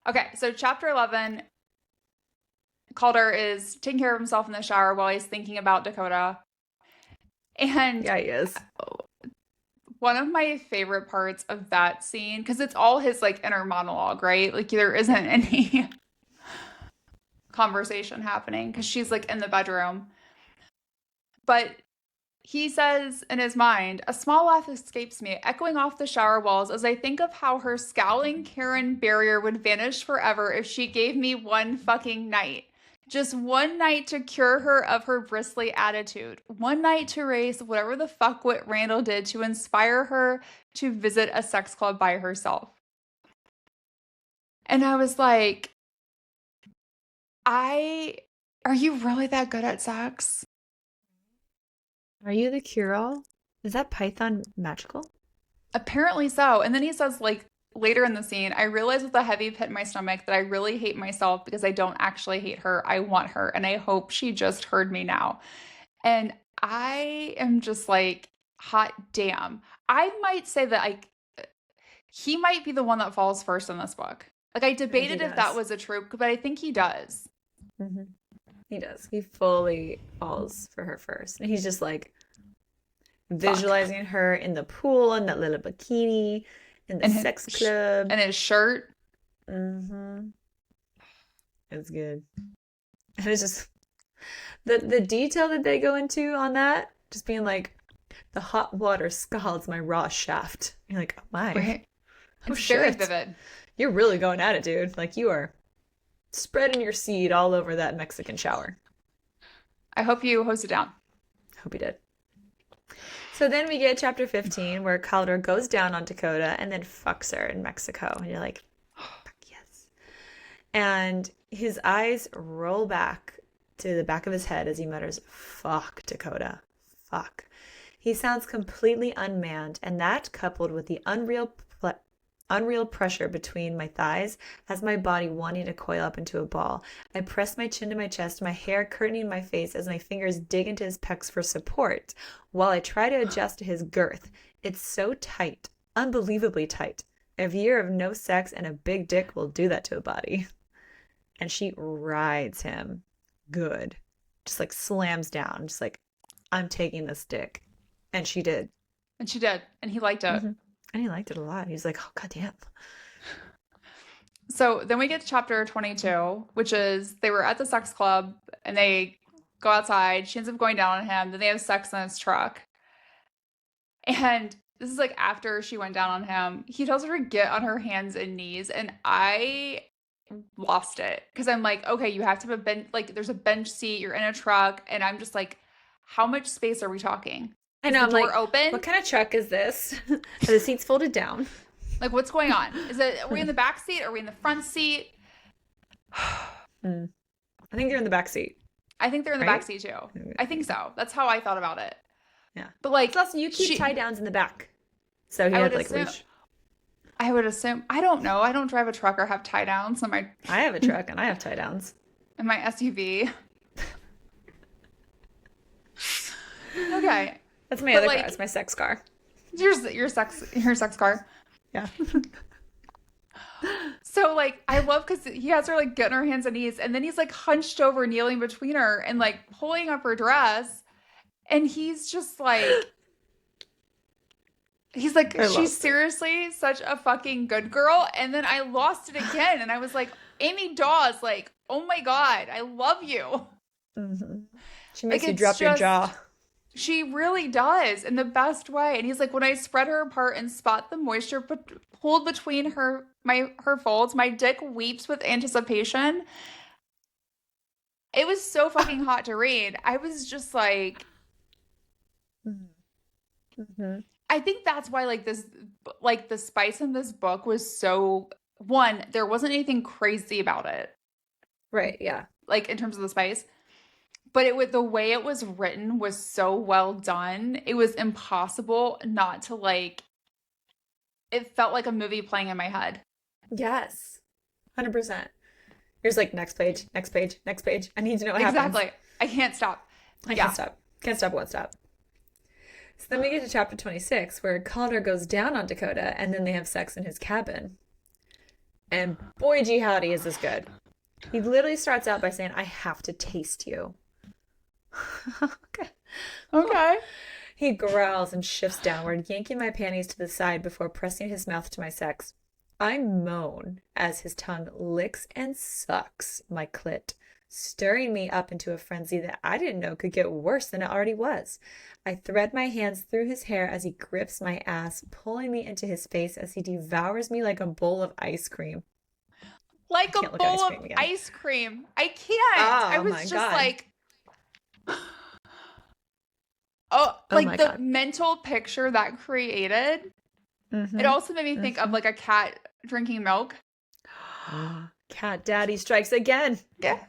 Okay, so chapter 11, Calder is taking care of himself in the shower while he's thinking about Dakota. And Yeah, he is. one of my favorite parts of that scene, because it's all his like inner monologue, right? Like there isn't any conversation happening because she's like in the bedroom. But he says in his mind, a small laugh escapes me, echoing off the shower walls as I think of how her scowling Karen barrier would vanish forever if she gave me one fucking night. Just one night to cure her of her bristly attitude. One night to erase whatever the fuck what Randall did to inspire her to visit a sex club by herself. And I was like, are you really that good at sex? Are you the cure-all? Is that Python magical? Apparently so. And then he says, like, later in the scene, I realize with a heavy pit in my stomach that I really hate myself because I don't actually hate her. I want her. And I hope she just heard me now. And I am just like, hot damn. I might say that he might be the one that falls first in this book. Like, I I think he debated if that does. was a trope, but I think he does. Hmm. He does. He fully falls for her first. And he's just like Fuck. visualizing her in the pool in that little bikini in the And sex club. and his shirt. Mm-hmm. It's good. And it's just the detail that they go into on that, just being like, the hot water scalds my raw shaft. You're like, oh my. Right? Oh It's very shit. vivid. You're really going at it, dude. Like you are spreading your seed all over that Mexican shower. I hope you host it down. Hope you did. So then we get chapter 15 where Calder goes down on Dakota and then fucks her in Mexico. And you're like, fuck yes. And his eyes roll back to the back of his head as he mutters, fuck, Dakota. Fuck. He sounds completely unmanned, and that, coupled with the unreal pressure between my thighs, has my body wanting to coil up into a ball. I press my chin to my chest, my hair curtaining my face as my fingers dig into his pecs for support, while I try to adjust to his girth. It's so tight, unbelievably tight. A year of no sex and a big dick will do that to a body. And she rides him good. Just like slams down, just like, I'm taking this dick. And she did. And she did. And he liked it. Mm-hmm. And he liked it a lot. He's like, oh, goddamn. So then we get to chapter 22, which is they were at the sex club and they go outside. She ends up going down on him. Then they have sex in his truck. And this is like after she went down on him. He tells her to get on her hands and knees. And I lost it because I'm like, okay, you have to have a bench. Like there's a bench seat. You're in a truck. And I'm just like, how much space are we talking? I Is know, the I'm door like, open? what kind of truck is this? Are the seats folded down? Like, what's going on? Are we in the back seat? Are we in the front seat? I think you're in the back seat. I think they're in the Right? back seat too. I think so. That's how I thought about it. Yeah. But like, Plus, you keep tie downs in the back. So he I had would to like assume, reach. I would assume. I don't know. I don't drive a truck or have tie downs in my I have a truck and I have tie downs. SUV. Okay. Okay. That's my But, other like, car. It's my sex car. your sex car. Yeah. So, like, I love because he has her, like, getting her hands and knees, and then he's, like, hunched over, kneeling between her and, like, pulling up her dress. And he's just like, I she's lost it. seriously such a fucking good girl. And then I lost it again. And I was like, Amy Daws, like, oh my God, I love you. Mm-hmm. She Like, makes you it's drop your jaw. just, she really does in the best way. And he's like, when I spread her apart and spot the moisture pulled between her folds, my dick weeps with anticipation. It was so fucking hot to read. I was just like, Mm-hmm. I think that's why like the spice in this book was so, one, there wasn't anything crazy about it, Right, yeah. like in terms of the spice, but the way it was written was so well done. It was impossible not to like, it felt like a movie playing in my head. Yes. 100%. You're just like, next page, next page, next page. I need to know what happens. Exactly. I can't stop. I Yeah. can't stop. Can't stop, won't stop. So then we get to chapter 26, where Calder goes down on Dakota, and then they have sex in his cabin. And boy, gee howdy, is this good. He literally starts out by saying, I have to taste you. Okay. Okay. He growls and shifts downward, yanking my panties to the side before pressing his mouth to my sex. I moan as his tongue licks and sucks my clit, stirring me up into a frenzy that I didn't know could get worse than it already was. I thread my hands through his hair as he grips my ass, pulling me into his face as he devours me like a bowl of ice cream. Like a bowl of again. ice cream. I can't. Oh, I was my just God. like, my the God. mental picture that created. Mm-hmm. It also made me think of like a cat drinking milk. Cat daddy strikes again. Yeah.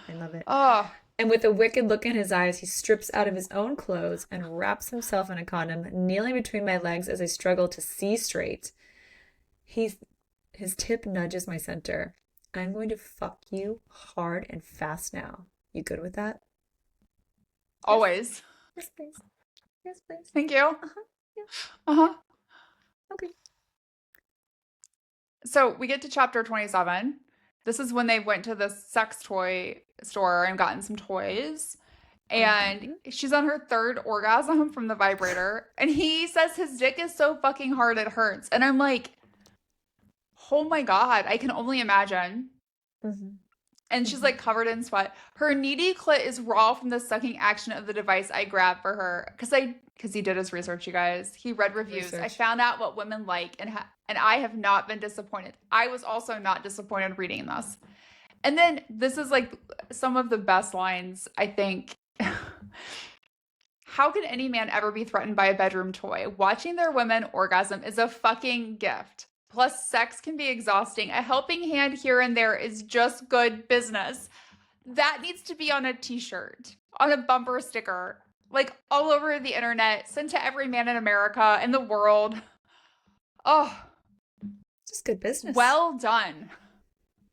I love it. Oh, And with a wicked look in his eyes, he strips out of his own clothes and wraps himself in a condom, kneeling between my legs as I struggle to see straight. His tip nudges my center. I'm going to fuck you hard and fast now. You good with that? always. Yes, please. Yes, please. Thank you. Uh-huh. Yeah. Uh-huh. Okay. So we get to chapter 27. This is when they went to the sex toy store and gotten some toys. And she's on her third orgasm from the vibrator. And he says his dick is so fucking hard it hurts. And I'm like, oh my God, I can only imagine. Mm-hmm. And she's like covered in sweat. Her needy clit is raw from the sucking action of the device I grabbed for her. Because he did his research, you guys. He read reviews. I found out what women like, and I have not been disappointed. I was also not disappointed reading this. And then this is like some of the best lines, I think. How could any man ever be threatened by a bedroom toy? Watching their women orgasm is a fucking gift. Plus, sex can be exhausting. A helping hand here and there is just good business. That needs to be on a t-shirt, on a bumper sticker, like all over the internet, sent to every man in America and the world. Oh, just good business. Well done.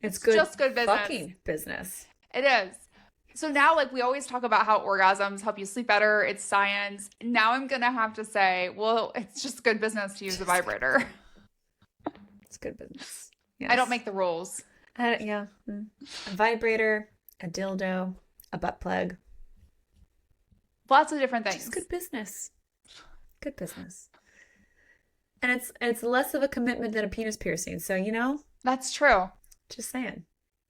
It's good. Just good business. Fucking business. It is. So now, like, we always talk about how orgasms help you sleep better. It's science. Now I'm going to have to say, well, it's just good business to use a vibrator. It's good business. Yes. I don't make the rules. Yeah. A vibrator, a dildo, a butt plug. Lots of different things. Just good business. Good business. And it's less of a commitment than a penis piercing. So, you know. That's true. Just saying.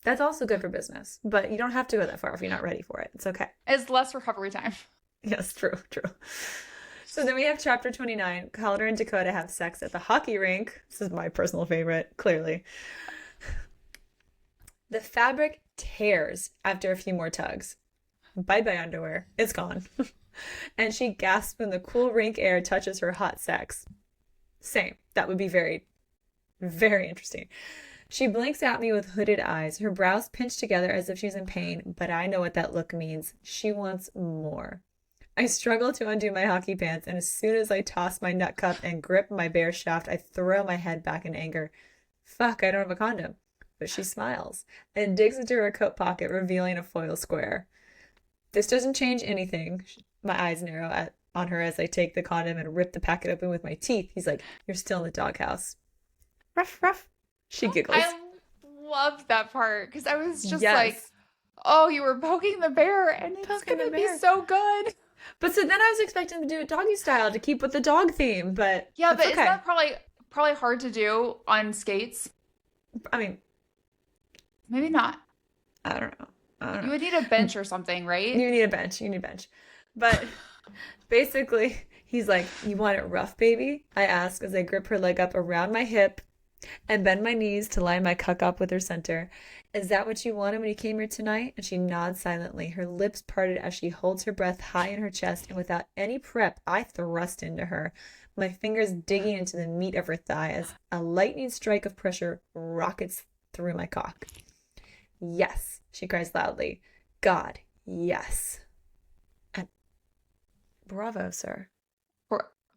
That's also good for business. But you don't have to go that far if you're not ready for it. It's okay. It's less recovery time. Yes, true. So then we have chapter 29. Calder and Dakota have sex at the hockey rink. This is my personal favorite, clearly. The fabric tears after a few more tugs. Bye-bye underwear. It's gone. And she gasps when the cool rink air touches her hot sex. Same. That would be very, very interesting. She blinks at me with hooded eyes, her brows pinched together as if she's in pain, but I know what that look means. She wants more. I struggle to undo my hockey pants, and as soon as I toss my nut cup and grip my bare shaft, I throw my head back in anger. Fuck, I don't have a condom. But she smiles and digs into her coat pocket, revealing a foil square. This doesn't change anything. My eyes narrow on her as I take the condom and rip the packet open with my teeth. He's like, "You're still in the doghouse." Ruff, ruff. She giggles. I loved that part because I was just like, Yes. oh, you were poking the bear and it's Poking the gonna be bear. so good. But so then I was expecting to do it doggy style to keep with the dog theme, but Yeah, that's but isn't okay. that probably hard to do on skates? I mean, Maybe not. I don't know. I don't You know. would need a bench or something, right? You need a bench. You need a bench. But basically, he's like, "You want it rough, baby?" I ask as I grip her leg up around my hip and bend my knees to line my cuck up with her center. "Is that what you wanted when you came here tonight?" And she nods silently, her lips parted as she holds her breath high in her chest, and without any prep, I thrust into her, my fingers digging into the meat of her thigh as a lightning strike of pressure rockets through my cock. "Yes," she cries loudly. "God, yes." And bravo, sir.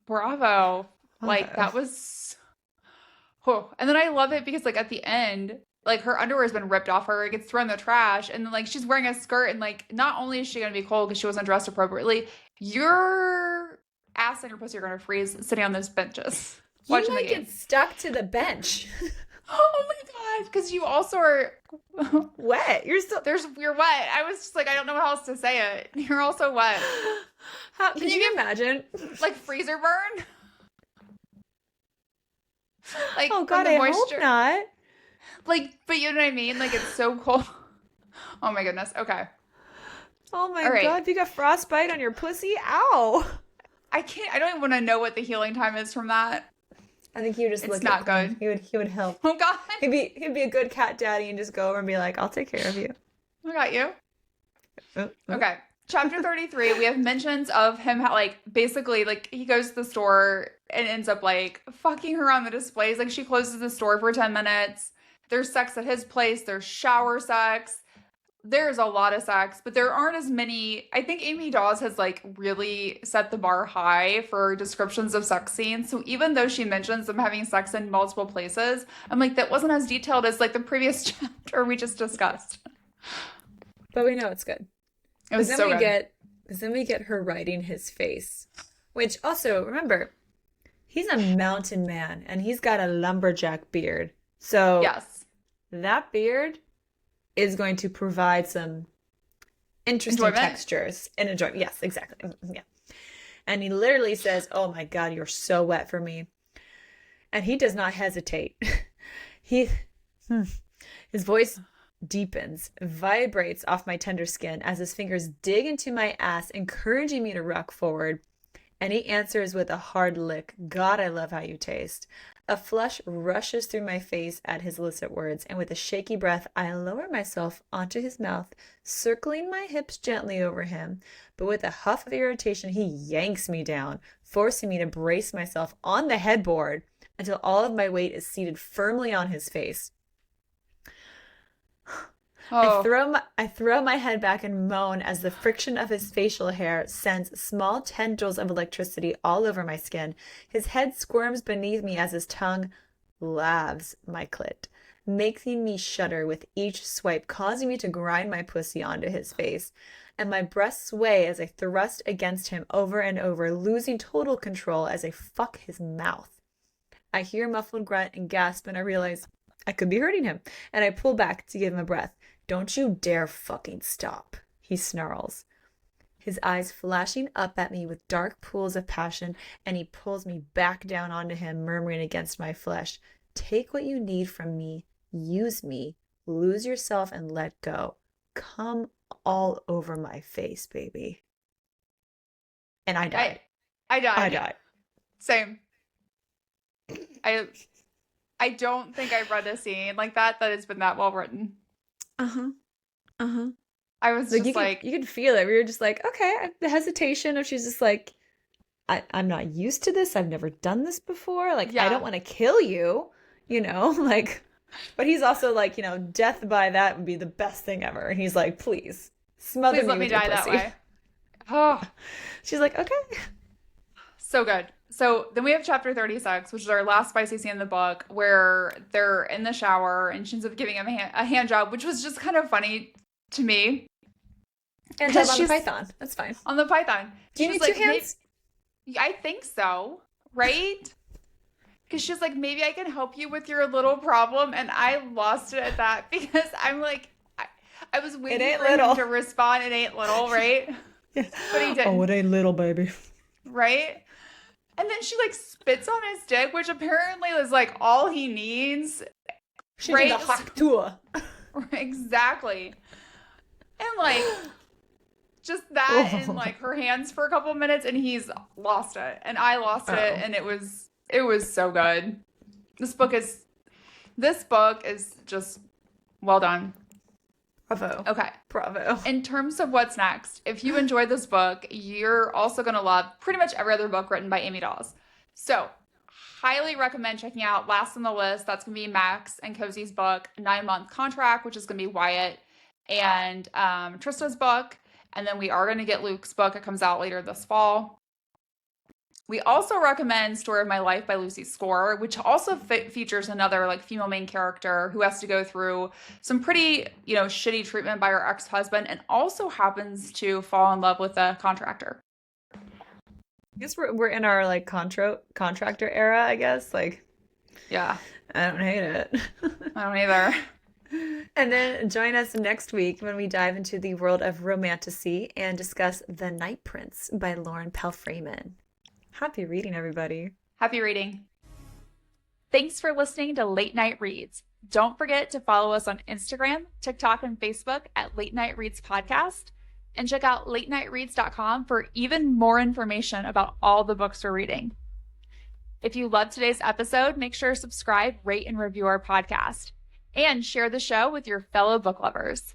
Bravo. Like Bravo. that was oh. And then I love it because like at the end, like her underwear has been ripped off her, it gets thrown in the trash, and then like she's wearing a skirt and like not only is she gonna be cold because she wasn't dressed appropriately, your ass and your pussy are gonna freeze sitting on those benches You watching the might game. get stuck to the bench. Oh my god, because you also are Wet. You're still. you're wet. I was just like, I don't know how else to say it. You're also wet. How, Can could you you get imagine? like freezer burn? Like Oh from God, the I hope moisture. not. Like, but you know what I mean? Like it's so cold. Oh my goodness. Okay. Oh my All right. God, if you got frostbite on your pussy, ow. I don't even want to know what the healing time is from that. I think he would just It's look not at good. he would help. Oh god. He'd be a good cat daddy and just go over and be like, "I'll take care of you." I got you. Oh, oh. Okay. Chapter 33, we have mentions of him like basically like he goes to the store and ends up like fucking her on the displays. Like she closes the store for 10 minutes. There's sex at his place, there's shower sex. There's a lot of sex, but there aren't as many. I think Amy Daws has like really set the bar high for descriptions of sex scenes. So even though she mentions them having sex in multiple places, I'm like, that wasn't as detailed as like the previous chapter we just discussed. But we know it's good. It was Because so good. then we get her writing his face, which also remember he's a mountain man and he's got a lumberjack beard. So Yes. that beard is going to provide some interesting Enjoyment. textures and enjoyment. Yes, exactly. Yeah. And he literally says, "Oh my God, you're so wet for me." And he does not hesitate. He, his voice deepens, vibrates off my tender skin as his fingers dig into my ass, encouraging me to rock forward. And he answers with a hard lick. "God, I love how you taste." A flush rushes through my face at his illicit words, and with a shaky breath, I lower myself onto his mouth, circling my hips gently over him. But with a huff of irritation, he yanks me down, forcing me to brace myself on the headboard until all of my weight is seated firmly on his face. Oh, I throw my head back and moan as the friction of his facial hair sends small tendrils of electricity all over my skin. His head squirms beneath me as his tongue lavs my clit, making me shudder with each swipe, causing me to grind my pussy onto his face. And my breasts sway as I thrust against him over and over, losing total control as I fuck his mouth. I hear a muffled grunt and gasp, and I realize I could be hurting him, and I pull back to give him a breath. "Don't you dare fucking stop," he snarls, his eyes flashing up at me with dark pools of passion, and he pulls me back down onto him, murmuring against my flesh, "Take what you need from me, use me, lose yourself and let go. Come all over my face, baby." And I died. I I died. died. Same. I I don't think I've read a scene like that has been that well written. Uh-huh. Uh-huh. I was Like just like, you could feel it. We were just like, okay, the hesitation of she's just like, I'm not used to this. I've never done this before. Like, I yeah, don't want to kill you, like, but he's also like, death by that would be the best thing ever. And he's like, please smother please me let me with your die that pussy. way. Oh, She's like, okay. so good. So then we have chapter 36, which is our last spicy scene in the book, where they're in the shower and she ends up giving him a hand job, which was just kind of funny to me. And Because on the she's python. That's fine. on the python. Do you She's need two like, hands? I think so, right? Because she's like, maybe I can help you with your little problem. And I lost it at that because I'm like, I was It waiting ain't for him little. to respond. It ain't little, right? Yeah. But he Oh, didn't, it ain't little, baby. right? And then she like spits on his dick, which apparently is like all he needs, She did right? a hot tour. Exactly. And like just that and Oh. like her hands for a couple minutes and he's lost it. And I lost it Oh. and it was so good. This book is just well done. Bravo. Okay. Bravo. In terms of what's next, if you enjoyed this book, you're also going to love pretty much every other book written by Amy Daws. So, highly recommend checking out last on the list. That's going to be Max and Cozy's book, 9-Month Contract, which is going to be Wyatt and Trista's book. And then we are going to get Luke's book. It comes out later this fall. We also recommend Story of My Life by Lucy Score, which also features another like female main character who has to go through some pretty, shitty treatment by her ex-husband and also happens to fall in love with a contractor. I guess we're in our like contractor era, I guess. Like, Yeah, I don't hate it. I don't either. And then join us next week when we dive into the world of romantasy and discuss The Night Prince by Lauren Pell-Freeman. Happy reading, everybody. Happy reading. Thanks for listening to Late Night Reads. Don't forget to follow us on Instagram, TikTok, and Facebook at Late Night Reads Podcast. And check out latenightreads.com for even more information about all the books we're reading. If you loved today's episode, make sure to subscribe, rate, and review our podcast. And share the show with your fellow book lovers.